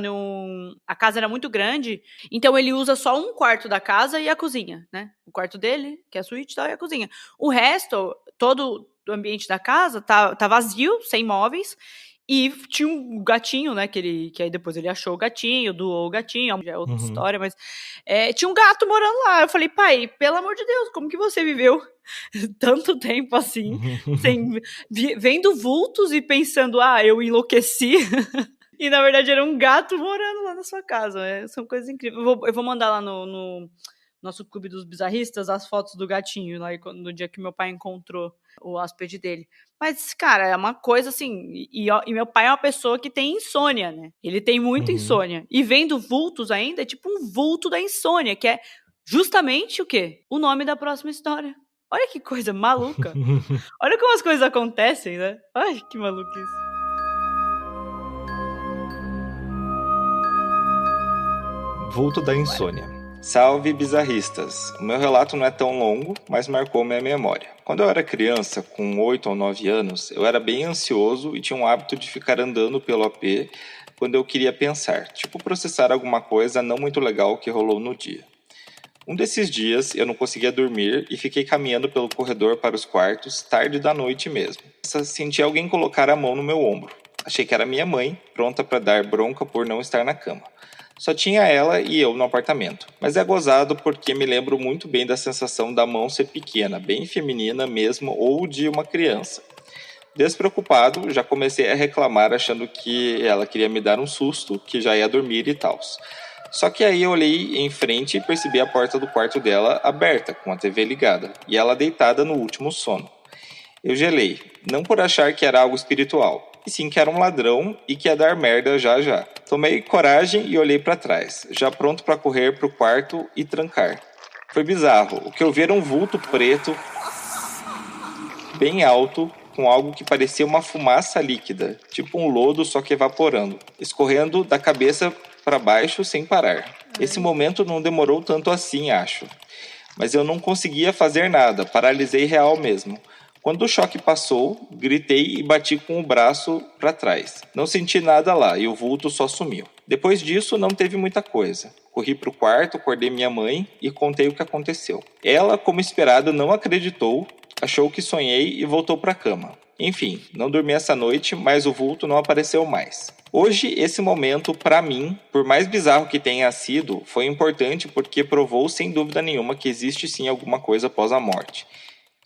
a casa era muito grande, então ele usa só um quarto da casa e a cozinha, né? O quarto dele, que é a suíte e tal, e a cozinha. O resto, todo o ambiente da casa tá vazio, sem móveis, e tinha um gatinho, né? Que aí depois ele achou o gatinho, doou o gatinho, já é outra história, mas tinha um gato morando lá. Eu falei, pai, pelo amor de Deus, como que você viveu tanto tempo assim, vendo vultos e pensando, eu enlouqueci? E, na verdade, era um gato morando lá na sua casa. São coisas incríveis. Eu vou mandar lá no nosso clube dos bizarristas as fotos do gatinho, lá no dia que meu pai encontrou o hóspede dele. Mas, cara, é uma coisa assim... E meu pai é uma pessoa que tem insônia, né? Ele tem muita insônia. E vendo vultos ainda, é tipo um vulto da insônia, que é justamente o quê? O nome da próxima história. Olha que coisa maluca. Olha como as coisas acontecem, né? Ai, que maluquice. Vulto da insônia. Salve, bizarristas! O meu relato não é tão longo, mas marcou minha memória. Quando eu era criança, com 8 ou 9 anos, eu era bem ansioso e tinha um hábito de ficar andando pelo AP quando eu queria pensar, tipo processar alguma coisa não muito legal que rolou no dia. Um desses dias, eu não conseguia dormir e fiquei caminhando pelo corredor para os quartos, tarde da noite mesmo. Senti alguém colocar a mão no meu ombro. Achei que era minha mãe, pronta para dar bronca por não estar na cama. Só tinha ela e eu no apartamento. Mas é gozado porque me lembro muito bem da sensação da mão ser pequena, bem feminina mesmo, ou de uma criança. Despreocupado, já comecei a reclamar achando que ela queria me dar um susto, que já ia dormir e tal. Só que aí eu olhei em frente e percebi a porta do quarto dela aberta, com a TV ligada, e ela deitada no último sono. Eu gelei, não por achar que era algo espiritual, e sim que era um ladrão e que ia dar merda já já. Tomei coragem e olhei para trás, já pronto para correr pro quarto e trancar. Foi bizarro, o que eu vi era um vulto preto, bem alto, com algo que parecia uma fumaça líquida, tipo um lodo só que evaporando, escorrendo da cabeça para baixo sem parar. Esse momento não demorou tanto assim, acho. Mas eu não conseguia fazer nada, paralisei real mesmo. Quando o choque passou, gritei e bati com o braço para trás. Não senti nada lá e o vulto só sumiu. Depois disso, não teve muita coisa. Corri para o quarto, acordei minha mãe e contei o que aconteceu. Ela, como esperado, não acreditou, achou que sonhei e voltou para a cama. Enfim, não dormi essa noite, mas o vulto não apareceu mais. Hoje, esse momento, para mim, por mais bizarro que tenha sido, foi importante porque provou sem dúvida nenhuma que existe sim alguma coisa após a morte.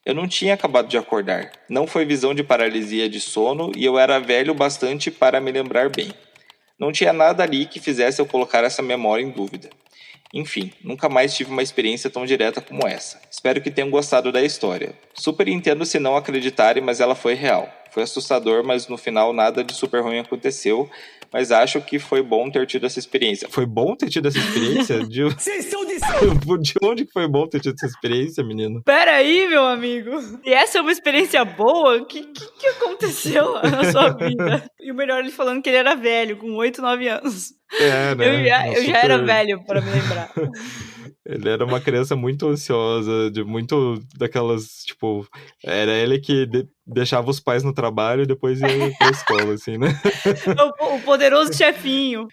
Eu não tinha acabado de acordar, não foi visão de paralisia de sono e eu era velho bastante para me lembrar bem. Não tinha nada ali que fizesse eu colocar essa memória em dúvida. Enfim, nunca mais tive uma experiência tão direta como essa. Espero que tenham gostado da história. Super entendo se não acreditarem, mas ela foi real. Foi assustador, mas no final nada de super ruim aconteceu. Mas acho que foi bom ter tido essa experiência. Foi bom ter tido essa experiência? Vocês estão de De onde que foi bom ter tido essa experiência, menino? Pera aí, meu amigo. E essa é uma experiência boa? O que aconteceu na sua vida? E o melhor, ele falando que ele era velho, com 8, 9 anos. É, né? Eu já era velho, para me lembrar. Ele era uma criança muito ansiosa, de muito daquelas, tipo... Era ele que deixava os pais no trabalho e depois ia pra escola, assim, né? O poderoso chefinho.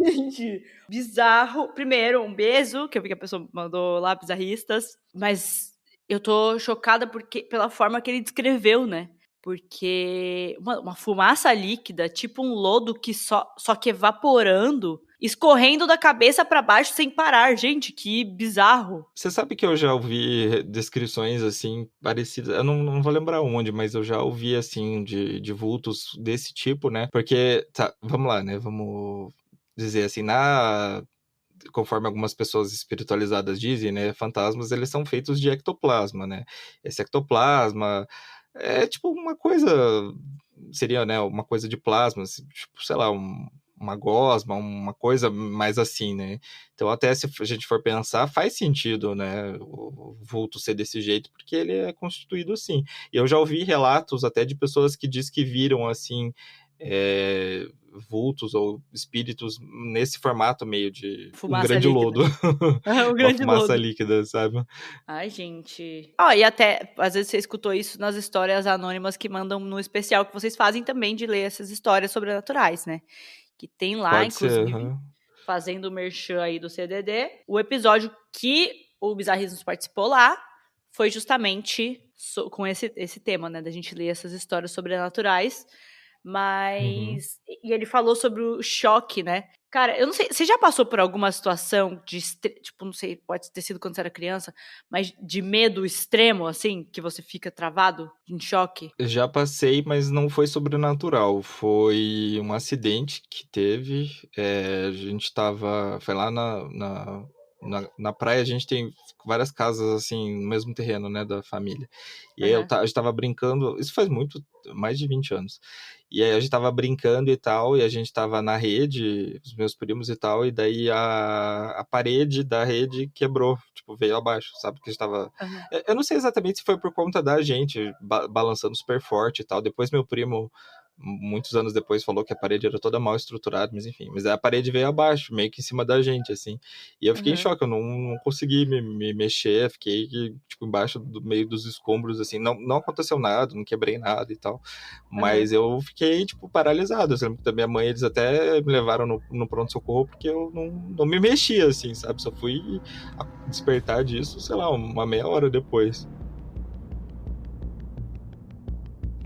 Gente, bizarro. Primeiro, um beijo, que eu vi que a pessoa mandou lá, bizarristas. Mas eu tô chocada pela forma que ele descreveu, né? Porque uma fumaça líquida, tipo um lodo que só que evaporando, escorrendo da cabeça pra baixo sem parar. Gente, que bizarro. Você sabe que eu já ouvi descrições, assim, parecidas. Eu não vou lembrar onde, mas eu já ouvi, assim, de vultos desse tipo, né? Porque, tá, vamos lá, né? Vamos dizer assim, conforme algumas pessoas espiritualizadas dizem, né? Fantasmas, eles são feitos de ectoplasma, né? Esse ectoplasma é tipo uma coisa... Seria, né? Uma coisa de plasma, tipo, sei lá, uma gosma, uma coisa mais assim, né? Então, até se a gente for pensar, faz sentido, né? O vulto ser desse jeito, porque ele é constituído assim. E eu já ouvi relatos até de pessoas que diz que viram, assim, vultos ou espíritos nesse formato meio de Fumaça um grande líquida. lodo. Um grande uma fumaça lodo. líquida, sabe? Ai, gente. E até, às vezes você escutou isso nas histórias anônimas que mandam no especial que vocês fazem também, de ler essas histórias sobrenaturais, né? Que tem lá, Pode inclusive, ser, fazendo o merchan aí do CDD. O episódio que o Bizarrismos participou lá foi justamente com esse tema, né? Da gente ler essas histórias sobrenaturais. Mas... E ele falou sobre o choque, né? Cara, eu não sei, você já passou por alguma situação de, tipo, não sei, pode ter sido quando você era criança, mas de medo extremo, assim, que você fica travado, em choque? Já passei, mas não foi sobrenatural. Foi um acidente que teve. A gente tava... Foi lá na praia, a gente tem várias casas, assim, no mesmo terreno, né, da família. E aí a gente tava brincando... Isso faz mais de 20 anos. E aí a gente tava brincando e tal, e a gente tava na rede, os meus primos e tal, e daí a parede da rede quebrou, tipo, veio abaixo, sabe? Que a gente tava... Eu não sei exatamente se foi por conta da gente balançando super forte e tal. Depois meu primo, muitos anos depois, falou que a parede era toda mal estruturada, mas enfim. Mas a parede veio abaixo, meio que em cima da gente, assim. E eu fiquei em choque, eu não consegui me mexer, fiquei, tipo, embaixo do meio dos escombros, assim. Não aconteceu nada, não quebrei nada e tal. Mas eu fiquei, tipo, paralisado. Eu lembro que da minha mãe, eles até me levaram no pronto-socorro, porque eu não me mexia, assim, sabe? Só fui despertar disso, sei lá, uma meia hora depois.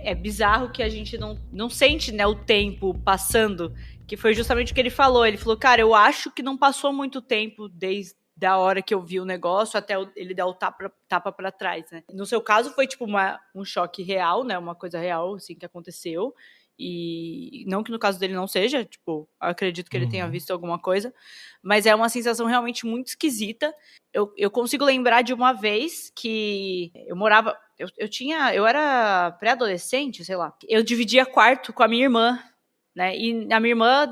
É bizarro que a gente não sente, né, o tempo passando, que foi justamente o que ele falou. Ele falou, cara, eu acho que não passou muito tempo desde a hora que eu vi o negócio até ele dar o tapa pra trás, né? No seu caso foi tipo um choque real, né? Uma coisa real, assim, que aconteceu. E não que no caso dele não seja, tipo, acredito que ele tenha visto alguma coisa, mas é uma sensação realmente muito esquisita. Eu consigo lembrar de uma vez que eu morava, eu era pré-adolescente, sei lá, eu dividia quarto com a minha irmã, né, e a minha irmã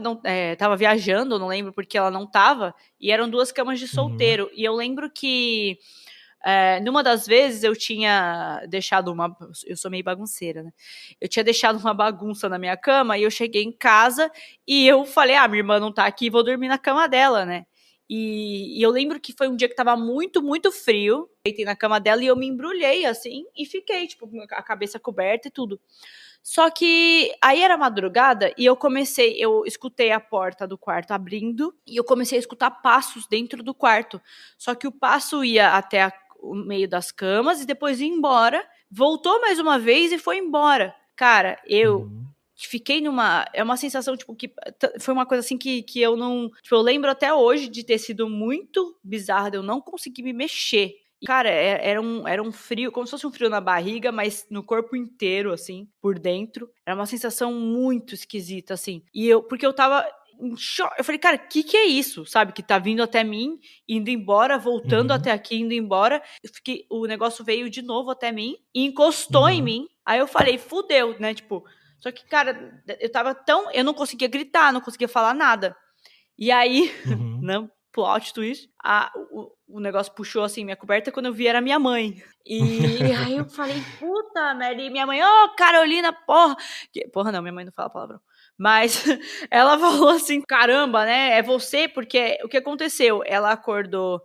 tava viajando, não lembro porque ela não tava, e eram 2 camas de solteiro, e eu lembro que numa das vezes eu tinha deixado eu sou meio bagunceira, né? Eu tinha deixado uma bagunça na minha cama e eu cheguei em casa e eu falei, minha irmã não tá aqui, vou dormir na cama dela, né? E eu lembro que foi um dia que tava muito, muito frio, deitei na cama dela e eu me embrulhei assim e fiquei, tipo, com a cabeça coberta e tudo. Só que aí era madrugada e eu escutei a porta do quarto abrindo e eu comecei a escutar passos dentro do quarto. Só que o passo ia até o meio das camas e depois ia embora, voltou mais uma vez e foi embora. Cara, eu fiquei é uma sensação, tipo, que foi uma coisa assim que eu não, tipo, eu lembro até hoje de ter sido muito bizarro, de eu não conseguir me mexer. Cara, era um frio, como se fosse um frio na barriga, mas no corpo inteiro, assim, por dentro. Era uma sensação muito esquisita, assim. Porque eu tava em choque. Eu falei, cara, que é isso? Sabe? Que tá vindo até mim, indo embora, voltando até aqui, indo embora. O negócio veio de novo até mim e encostou em mim. Aí eu falei, fudeu, né? Tipo, só que, cara, eu não conseguia gritar, não conseguia falar nada. E aí, não, plot twist, o negócio puxou assim minha coberta, quando eu vi era minha mãe. E aí eu falei, puta merda, e minha mãe, Carolina, porra. Porra não, minha mãe não fala palavrão. Mas ela falou assim, caramba, né, é você, porque o que aconteceu? Ela acordou,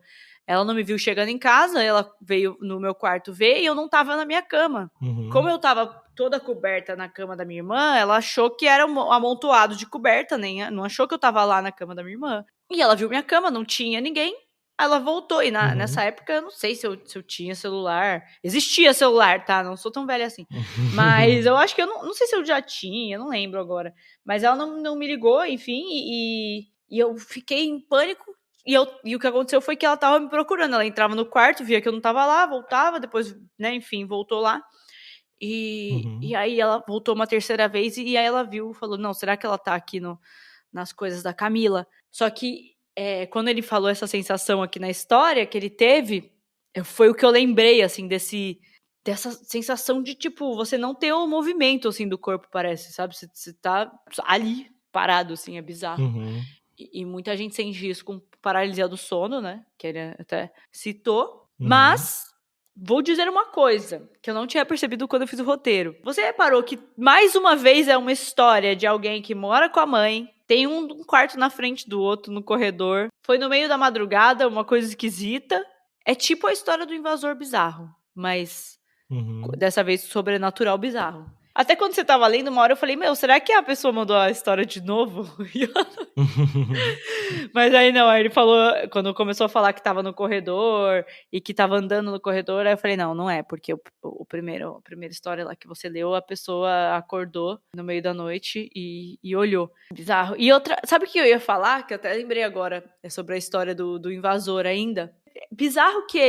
ela não me viu chegando em casa, ela veio no meu quarto ver e eu não tava na minha cama. Como eu tava toda coberta na cama da minha irmã, ela achou que era um amontoado de coberta, não achou que eu tava lá na cama da minha irmã. E ela viu minha cama, não tinha ninguém. Ela voltou, e nessa época eu não sei se eu tinha celular. Existia celular, tá? Não sou tão velha assim. Mas eu acho que eu não sei se eu já tinha, não lembro agora. Mas ela não me ligou, enfim, e eu fiquei em pânico. E o que aconteceu foi que ela tava me procurando. Ela entrava no quarto, via que eu não tava lá, voltava, depois, né, enfim, voltou lá. E aí ela voltou uma terceira vez e aí ela viu, falou, não, será que ela tá aqui nas coisas da Camila? Só que quando ele falou essa sensação aqui na história que ele teve, foi o que eu lembrei, assim, dessa sensação de, tipo, você não ter o movimento, assim, do corpo, parece, sabe? Você tá ali, parado, assim, é bizarro. E muita gente sente isso com paralisia do sono, né? Que ele até citou. Mas vou dizer uma coisa que eu não tinha percebido quando eu fiz o roteiro. Você reparou que, mais uma vez, é uma história de alguém que mora com a mãe, tem um quarto na frente do outro, no corredor, foi no meio da madrugada, uma coisa esquisita. É tipo a história do invasor bizarro, mas dessa vez sobrenatural bizarro. Até quando você tava lendo, uma hora eu falei, será que a pessoa mandou a história de novo? Mas aí não, aí ele falou, quando começou a falar que tava no corredor e que tava andando no corredor, aí eu falei, não é, porque a primeira história lá que você leu, a pessoa acordou no meio da noite e olhou. Bizarro. E outra, sabe o que eu ia falar? Que eu até lembrei agora, é sobre a história do invasor ainda. Bizarro que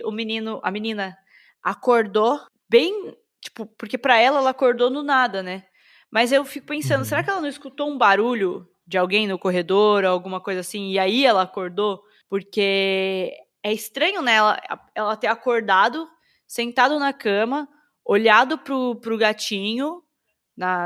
a menina acordou bem, tipo, porque pra ela acordou no nada, né? Mas eu fico pensando, será que ela não escutou um barulho de alguém no corredor, ou alguma coisa assim, e aí ela acordou? Porque é estranho, né, ela ter acordado, sentado na cama, olhado pro gatinho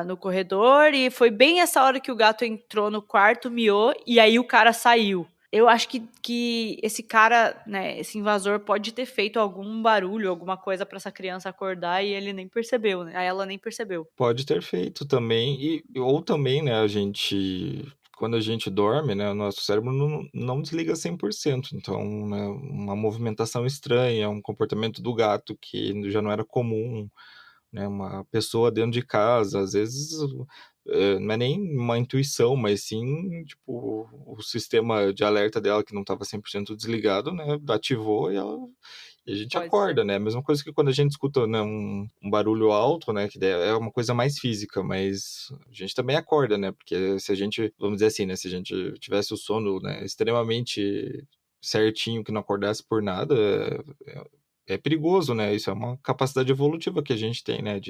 no corredor, e foi bem essa hora que o gato entrou no quarto, miou, e aí o cara saiu. Eu acho que esse cara, né, esse invasor pode ter feito algum barulho, alguma coisa pra essa criança acordar e ele nem percebeu, né? Aí ela nem percebeu. Pode ter feito também, ou também, né, quando a gente dorme, né, o nosso cérebro não desliga 100%, então, né, uma movimentação estranha, um comportamento do gato que já não era comum, né? Uma pessoa dentro de casa, às vezes não é nem uma intuição, mas sim, tipo, o sistema de alerta dela que não estava 100% desligado, né? Ativou e a gente Pode ser. acorda, né? A mesma coisa que quando a gente escuta, né, um barulho alto, né? Que daí é uma coisa mais física, mas a gente também acorda, né? Porque se a gente, vamos dizer assim, né? Se a gente tivesse o sono, né, extremamente certinho, que não acordasse por nada, é perigoso, né? Isso é uma capacidade evolutiva que a gente tem, né?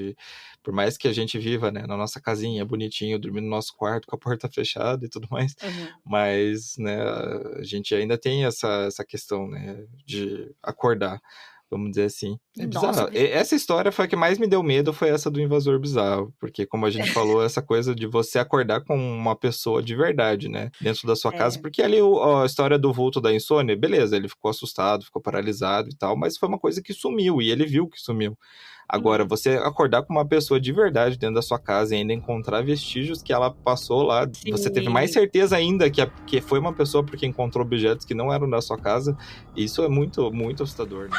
Por mais que a gente viva, né, na nossa casinha, bonitinho, dormindo no nosso quarto com a porta fechada e tudo mais, Uhum. mas, né, a gente ainda tem essa questão, né, de acordar, vamos dizer assim. É Nossa, bizarro. Essa história foi a que mais me deu medo, foi essa do invasor bizarro, porque como a gente falou, essa coisa de você acordar com uma pessoa de verdade, né, dentro da sua casa, é. porque ali a história do vulto da insônia, beleza, ele ficou assustado, ficou paralisado e tal, mas foi uma coisa que sumiu, e ele viu que sumiu. Agora, você acordar com uma pessoa de verdade dentro da sua casa e ainda encontrar vestígios que ela passou lá, você teve mais Sim. certeza ainda que foi uma pessoa porque encontrou objetos que não eram da sua casa, isso é muito, muito assustador, né?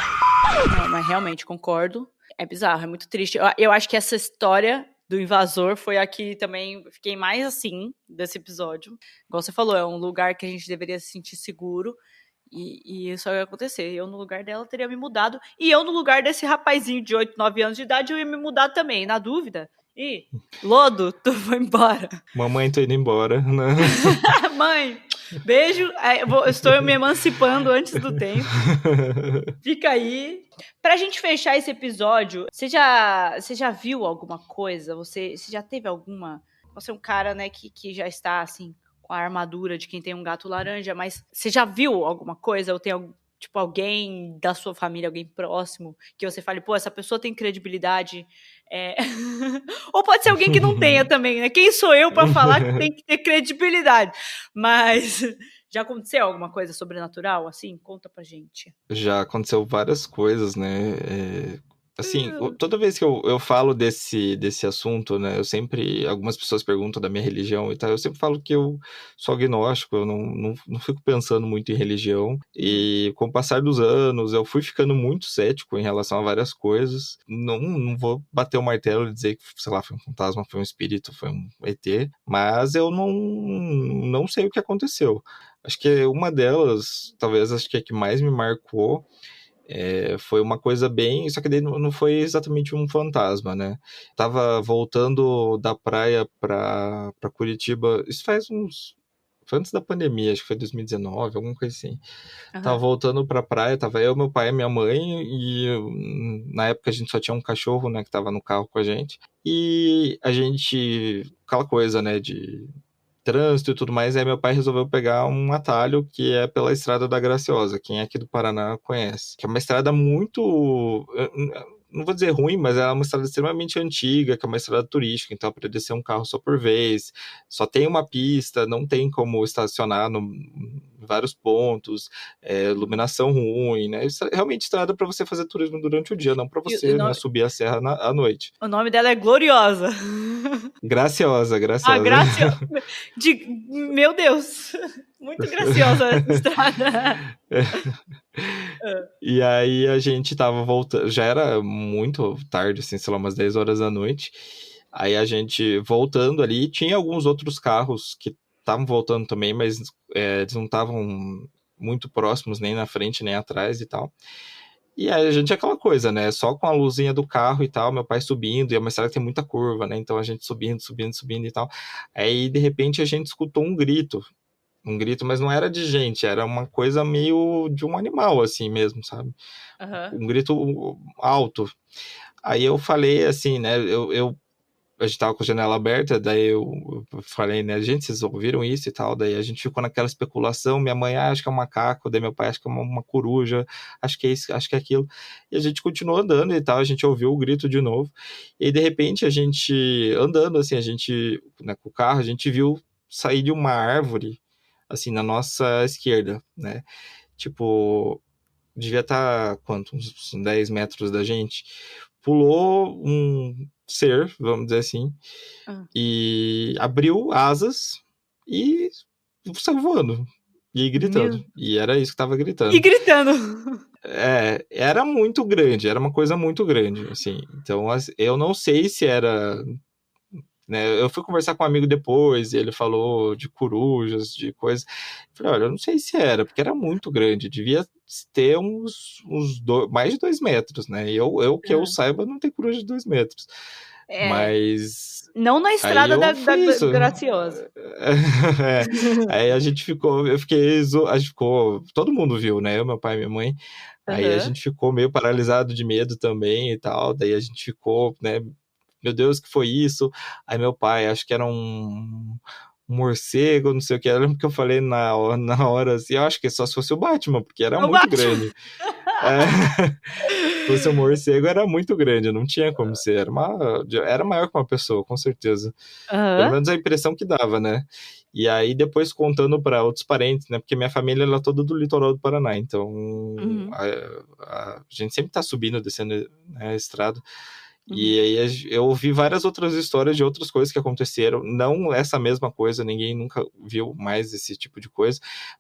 Não, mas realmente concordo. É bizarro, é muito triste. Eu acho que essa história do invasor foi a que também fiquei mais assim desse episódio. Igual você falou, é um lugar que a gente deveria se sentir seguro. E isso ia acontecer. Eu, no lugar dela, teria me mudado. E eu, no lugar desse rapazinho de 8, 9 anos de idade, eu ia me mudar também. Na dúvida. E, Lodo, tu foi embora. Mamãe, tô indo embora, né? Mãe, beijo. Eu estou me emancipando antes do tempo. Fica aí. Pra gente fechar esse episódio, você já viu alguma coisa? Você já teve alguma... Você é um cara, né, que já está, assim, com a armadura de quem tem um gato laranja, mas você já viu alguma coisa? Ou tem, tipo, alguém da sua família, alguém próximo, que você fale, pô, essa pessoa tem credibilidade? Ou pode ser alguém que não tenha também, né? Quem sou eu pra falar que tem que ter credibilidade? Mas... Já aconteceu alguma coisa sobrenatural, assim? Conta pra gente. Já aconteceu várias coisas, né? Assim, toda vez que eu falo desse assunto, né? Algumas pessoas perguntam da minha religião e tal, eu sempre falo que eu sou agnóstico, eu não fico pensando muito em religião. E com o passar dos anos, eu fui ficando muito cético em relação a várias coisas. Não vou bater o martelo e dizer que, sei lá, foi um fantasma, foi um espírito, foi um ET, mas eu não sei o que aconteceu. Acho que uma delas, talvez acho que a que mais me marcou, foi uma coisa bem... Só que daí não foi exatamente um fantasma, né? Tava voltando da praia pra Curitiba, isso faz uns... Foi antes da pandemia, acho que foi 2019, alguma coisa assim. Tava voltando pra praia, tava eu, meu pai e minha mãe, e na época a gente só tinha um cachorro, né, que tava no carro com a gente. E a gente... Aquela coisa, né, de trânsito e tudo mais, aí meu pai resolveu pegar um atalho que é pela Estrada da Graciosa, quem é aqui do Paraná conhece, que é uma estrada muito, não vou dizer ruim, mas é uma estrada extremamente antiga, que é uma estrada turística, então para descer um carro só por vez, só tem uma pista, não tem como estacionar em vários pontos, iluminação ruim, né? Realmente estrada para você fazer turismo durante o dia, não para você, né, subir a serra à noite. O nome dela é Gloriosa. Graciosa. Graciosa. Meu Deus. Muito graciosa essa estrada. E aí a gente tava voltando, já era muito tarde, assim, sei lá, umas 10 horas da noite. Aí a gente voltando ali, tinha alguns outros carros que estavam voltando também, mas eles não estavam muito próximos, nem na frente, nem atrás e tal. E aí a gente é aquela coisa, né? Só com a luzinha do carro e tal, meu pai subindo, e é uma estrada que tem muita curva, né? Então a gente subindo e tal. Aí, de repente, a gente escutou um grito, mas não era de gente, era uma coisa meio de um animal, assim mesmo, sabe? Um grito alto. Aí eu falei assim, né? A gente tava com a janela aberta, daí eu falei, né, gente, vocês ouviram isso e tal? Daí a gente ficou naquela especulação, minha mãe, acho que é um macaco, daí meu pai, acho que é uma coruja, acho que é isso, acho que é aquilo. E a gente continuou andando e tal, a gente ouviu o grito de novo, e de repente a gente, andando assim, a gente, né, com o carro, a gente viu sair de uma árvore, assim, na nossa esquerda, né? Tipo, devia estar, quanto? Uns 10 metros da gente. Pulou um ser, vamos dizer assim, e abriu asas e saiu voando. E gritando. E era isso que tava gritando. E gritando. Era muito grande, era uma coisa muito grande, assim. Então, eu não sei se era, né? Eu fui conversar com um amigo depois, e ele falou de corujas, de coisas. Falei, olha, eu não sei se era, porque era muito grande, devia ter mais de 2 metros, né? Que eu saiba, não tem coruja de 2 metros. É, Mas não na aí estrada eu da foi isso. Graciosa. É. Aí a gente ficou, a gente ficou, todo mundo viu, né? Eu, meu pai e minha mãe. Aí a Aham. gente ficou meio paralisado de medo também e tal. Daí a gente ficou, né? Meu Deus, que foi isso? Aí meu pai, acho que era um morcego, não sei o que. Eu lembro que eu falei na hora assim, eu acho que só se fosse o Batman, porque era O muito Batman. grande. É. Se fosse um morcego, era muito grande, não tinha como ser. Era maior que uma pessoa, com certeza. Pelo Aham. menos a impressão que dava, né? E aí depois contando para outros parentes, né? Porque minha família ela é toda do litoral do Paraná, então Uhum. a gente sempre tá subindo, descendo, né, a estrada. Uhum. E aí eu ouvi várias outras histórias de outras coisas que aconteceram. Não essa mesma coisa, ninguém nunca viu mais esse tipo de coisa,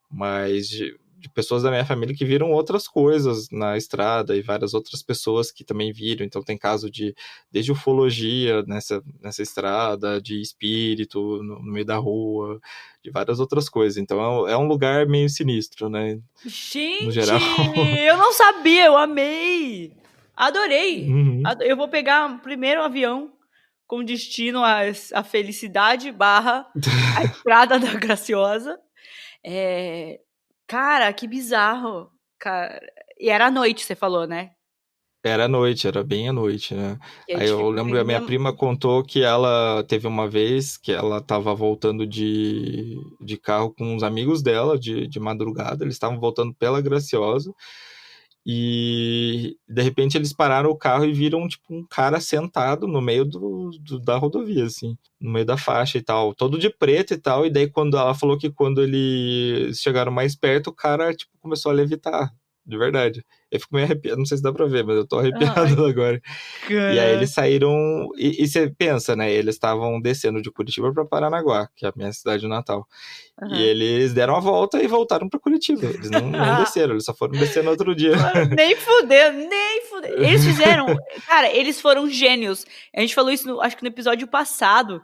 mas de pessoas da minha família que viram outras coisas na estrada e várias outras pessoas que também viram. Então tem caso de desde ufologia nessa estrada, de espírito no meio da rua, de várias outras coisas. Então é um lugar meio sinistro, né? No Gente, geral. eu não sabia, eu amei. Adorei. Uhum. Eu vou pegar primeiro o avião com destino à felicidade barra a estrada da Graciosa. É, cara, que bizarro. Cara, e era à noite, você falou, né? Era à noite, era bem à noite, né? Que a Aí gente eu ficou lembro que a minha ainda. prima contou que ela teve uma vez que ela estava voltando de carro com uns amigos dela de madrugada, eles estavam voltando pela Graciosa e de repente eles pararam o carro e viram tipo um cara sentado no meio da rodovia, assim, no meio da faixa e tal, todo de preto e tal, e daí quando ela falou que quando eles chegaram mais perto, o cara tipo começou a levitar. De verdade. Eu fico meio arrepiado, não sei se dá pra ver, mas eu tô Ai, arrepiado agora. E aí eles cara. saíram. E você pensa, né? Eles estavam descendo de Curitiba pra Paranaguá, que é a minha cidade natal. E Aham. eles deram a volta e voltaram pra Curitiba. Eles não desceram, eles só foram descer no outro dia. Nem fudeu, nem fudeu. Eles fizeram. Cara, eles foram gênios. A gente falou isso, acho que no episódio passado.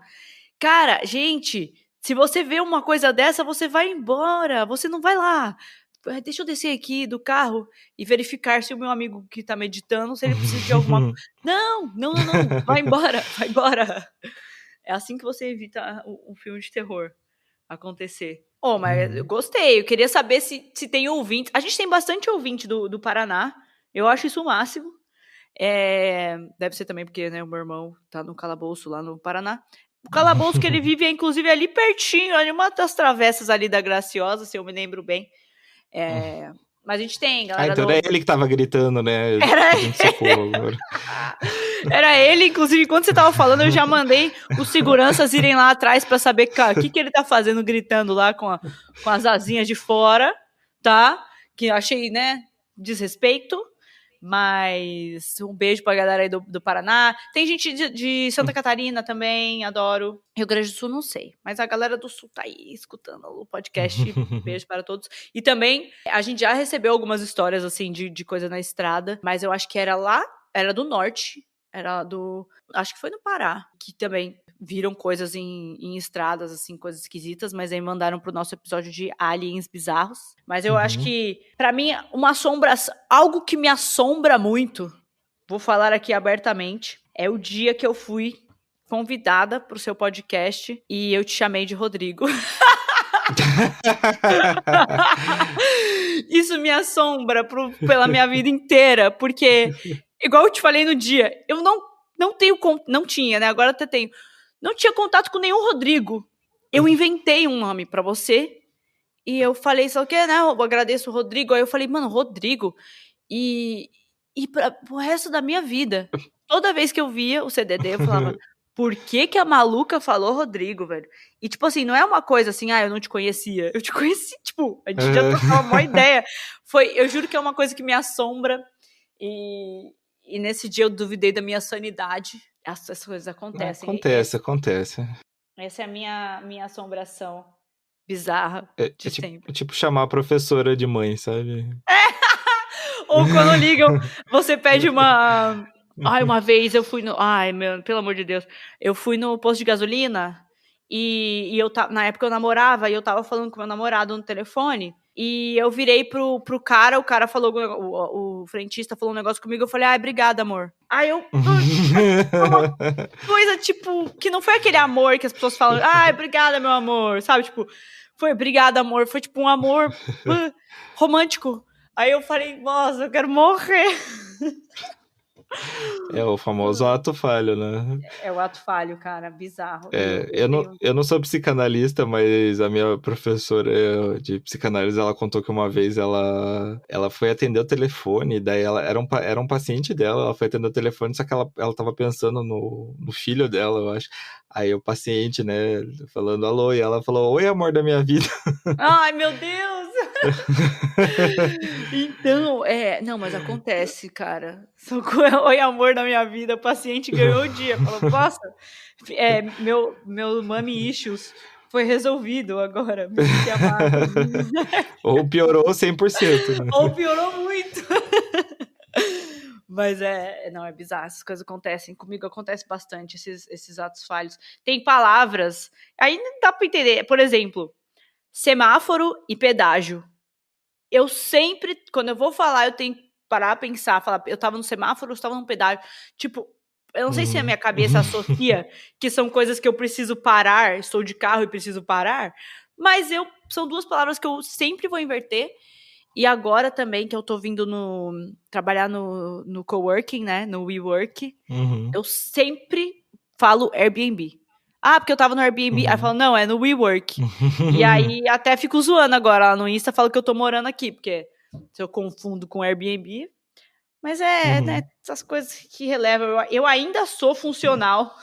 Cara, gente, se você vê uma coisa dessa, você vai embora. Você não vai lá. Deixa eu descer aqui do carro e verificar se o meu amigo que tá meditando, se ele precisa de alguma coisa. Não, não, não, não. Vai embora, vai embora. É assim que você evita um filme de terror acontecer. Oh, mas eu gostei. Eu queria saber se tem ouvinte. A gente tem bastante ouvinte do Paraná. Eu acho isso o máximo. Deve ser também porque, né, o meu irmão tá no calabouço lá no Paraná. O calabouço que ele vive é, inclusive, ali pertinho, ali uma das travessas ali da Graciosa, se eu me lembro bem. Mas a gente tem, Ah, galera então era ele que tava gritando, né? Era Pedindo socorro agora. Era ele, inclusive, quando você tava falando, eu já mandei os seguranças irem lá atrás pra saber, cara, o que ele tá fazendo gritando lá com as asinhas de fora, tá? Que eu achei, né, desrespeito. Mas um beijo pra galera aí do Paraná. Tem gente de Santa Catarina também, adoro. Rio Grande do Sul, não sei. Mas a galera do Sul tá aí escutando o podcast. Beijo para todos. E também, a gente já recebeu algumas histórias, assim, de coisa na estrada. Mas eu acho que era do norte. Acho que foi no Pará. Que também viram coisas em estradas, assim, coisas esquisitas, mas aí mandaram pro nosso episódio de aliens bizarros. Mas eu acho que, pra mim, algo que me assombra muito, vou falar aqui abertamente, é o dia que eu fui convidada pro seu podcast e eu te chamei de Rodrigo. Isso me assombra pela minha vida inteira, porque, igual eu te falei no dia, eu não tinha, né? Agora até tenho. Não tinha contato com nenhum Rodrigo. Eu inventei um nome pra você e eu falei, só que, né? Eu agradeço o Rodrigo. Aí eu falei, mano, Rodrigo. E pro resto da minha vida, toda vez que eu via o CDD, eu falava, por que a maluca falou Rodrigo, velho? E, tipo assim, não é uma coisa assim, eu não te conhecia. Eu te conheci, tipo, a gente já trocava uma ideia. Eu juro que é uma coisa que me assombra. E nesse dia eu duvidei da minha sanidade. Essas coisas acontecem. Acontece. Essa é a minha assombração bizarra É de sempre. tipo chamar a professora de mãe, sabe? Ou quando ligam, você pede uma... Ai, uma vez eu fui no... Ai, meu, pelo amor de Deus. Eu fui no posto de gasolina e eu na época eu namorava e eu tava falando com meu namorado no telefone e eu virei pro cara, o cara falou, o frentista falou um negócio comigo, eu falei, ai, obrigada, amor. Aí eu... uma coisa, tipo, que não foi aquele amor que as pessoas falam, ai, obrigada, meu amor, sabe? Tipo, foi obrigada, amor. Foi tipo um amor romântico. Aí eu falei, nossa, eu quero morrer. É o famoso ato falho, né? É o ato falho, cara, bizarro. Eu não sou psicanalista, mas a minha professora de psicanálise, ela contou que uma vez ela foi atender o telefone, daí ela era um paciente dela, ela foi atender o telefone, só que ela tava pensando no filho dela, eu acho. Aí o paciente, né, falando alô, e ela falou, oi, amor da minha vida. Ai, meu Deus! Então, não, mas acontece, cara. Oi, amor da minha vida, o paciente ganhou o dia. Falou, nossa, meu mommy issues foi resolvido agora. Me senti amado. Ou piorou 100%. Né? Ou piorou muito. Mas não, é bizarro, essas coisas acontecem, comigo acontece bastante, esses atos falhos. Tem palavras, aí não dá pra entender, por exemplo, semáforo e pedágio. Eu sempre, quando eu vou falar, eu tenho que parar, pensar, falar, eu tava no semáforo, eu estava no pedágio, tipo, eu não sei se a minha cabeça associa que são coisas que eu preciso parar, estou de carro e preciso parar, mas são duas palavras que eu sempre vou inverter. E agora também, que eu tô vindo trabalhar no coworking, né, no WeWork, eu sempre falo Airbnb. Ah, porque eu tava no Airbnb. Aí eu falo, não, é no WeWork. E aí até fico zoando agora lá no Insta, falo que eu tô morando aqui, porque se eu confundo com Airbnb. Mas né, essas coisas que relevam. Eu ainda sou funcional.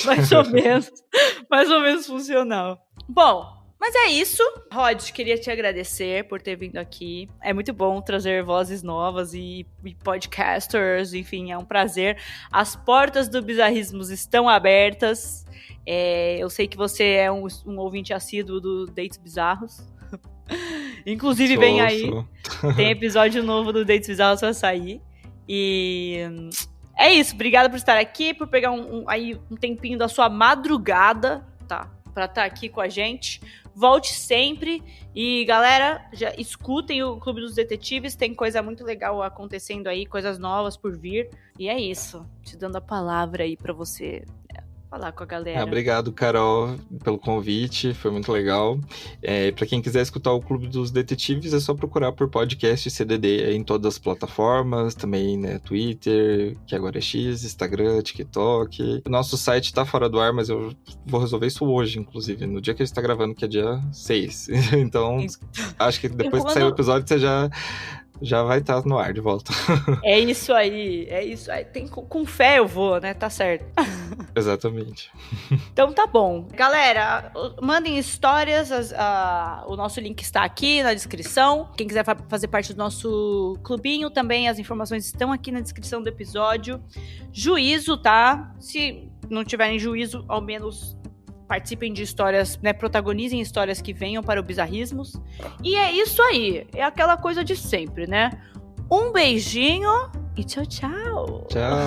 mais ou menos funcional. Bom, mas é isso. Rod, queria te agradecer por ter vindo aqui. É muito bom trazer vozes novas e podcasters, enfim, é um prazer. As portas do Bizarrismos estão abertas. Eu sei que você é um ouvinte assíduo do Dates Bizarros. Inclusive, vem aí. Tem episódio novo do Dates Bizarros pra sair. E é isso. Obrigada por estar aqui, por pegar um tempinho da sua madrugada, tá? Pra estar aqui com a gente. Volte sempre. E, galera, já escutem o Clube dos Detetives. Tem coisa muito legal acontecendo aí, coisas novas por vir. E é isso. Te dando a palavra aí pra você falar com a galera. Obrigado, Carol, pelo convite. Foi muito legal. Pra quem quiser escutar o Clube dos Detetives, é só procurar por podcast CDD em todas as plataformas. Também, né, Twitter, que agora é X, Instagram, TikTok. O nosso site tá fora do ar, mas eu vou resolver isso hoje, inclusive, no dia que a gente tá gravando, que é dia 6. Então, acho que depois que sair o episódio, você já vai estar no ar de volta. É isso aí. Com fé eu vou, né? Tá certo. Exatamente. Então tá bom. Galera, mandem histórias. O nosso link está aqui na descrição. Quem quiser fazer parte do nosso clubinho também, as informações estão aqui na descrição do episódio. Juízo, tá? Se não tiverem juízo, ao menos participem de histórias, né? Protagonizem histórias que venham para o Bizarrismos. E é isso aí. É aquela coisa de sempre, né? Um beijinho e tchau, tchau. Tchau.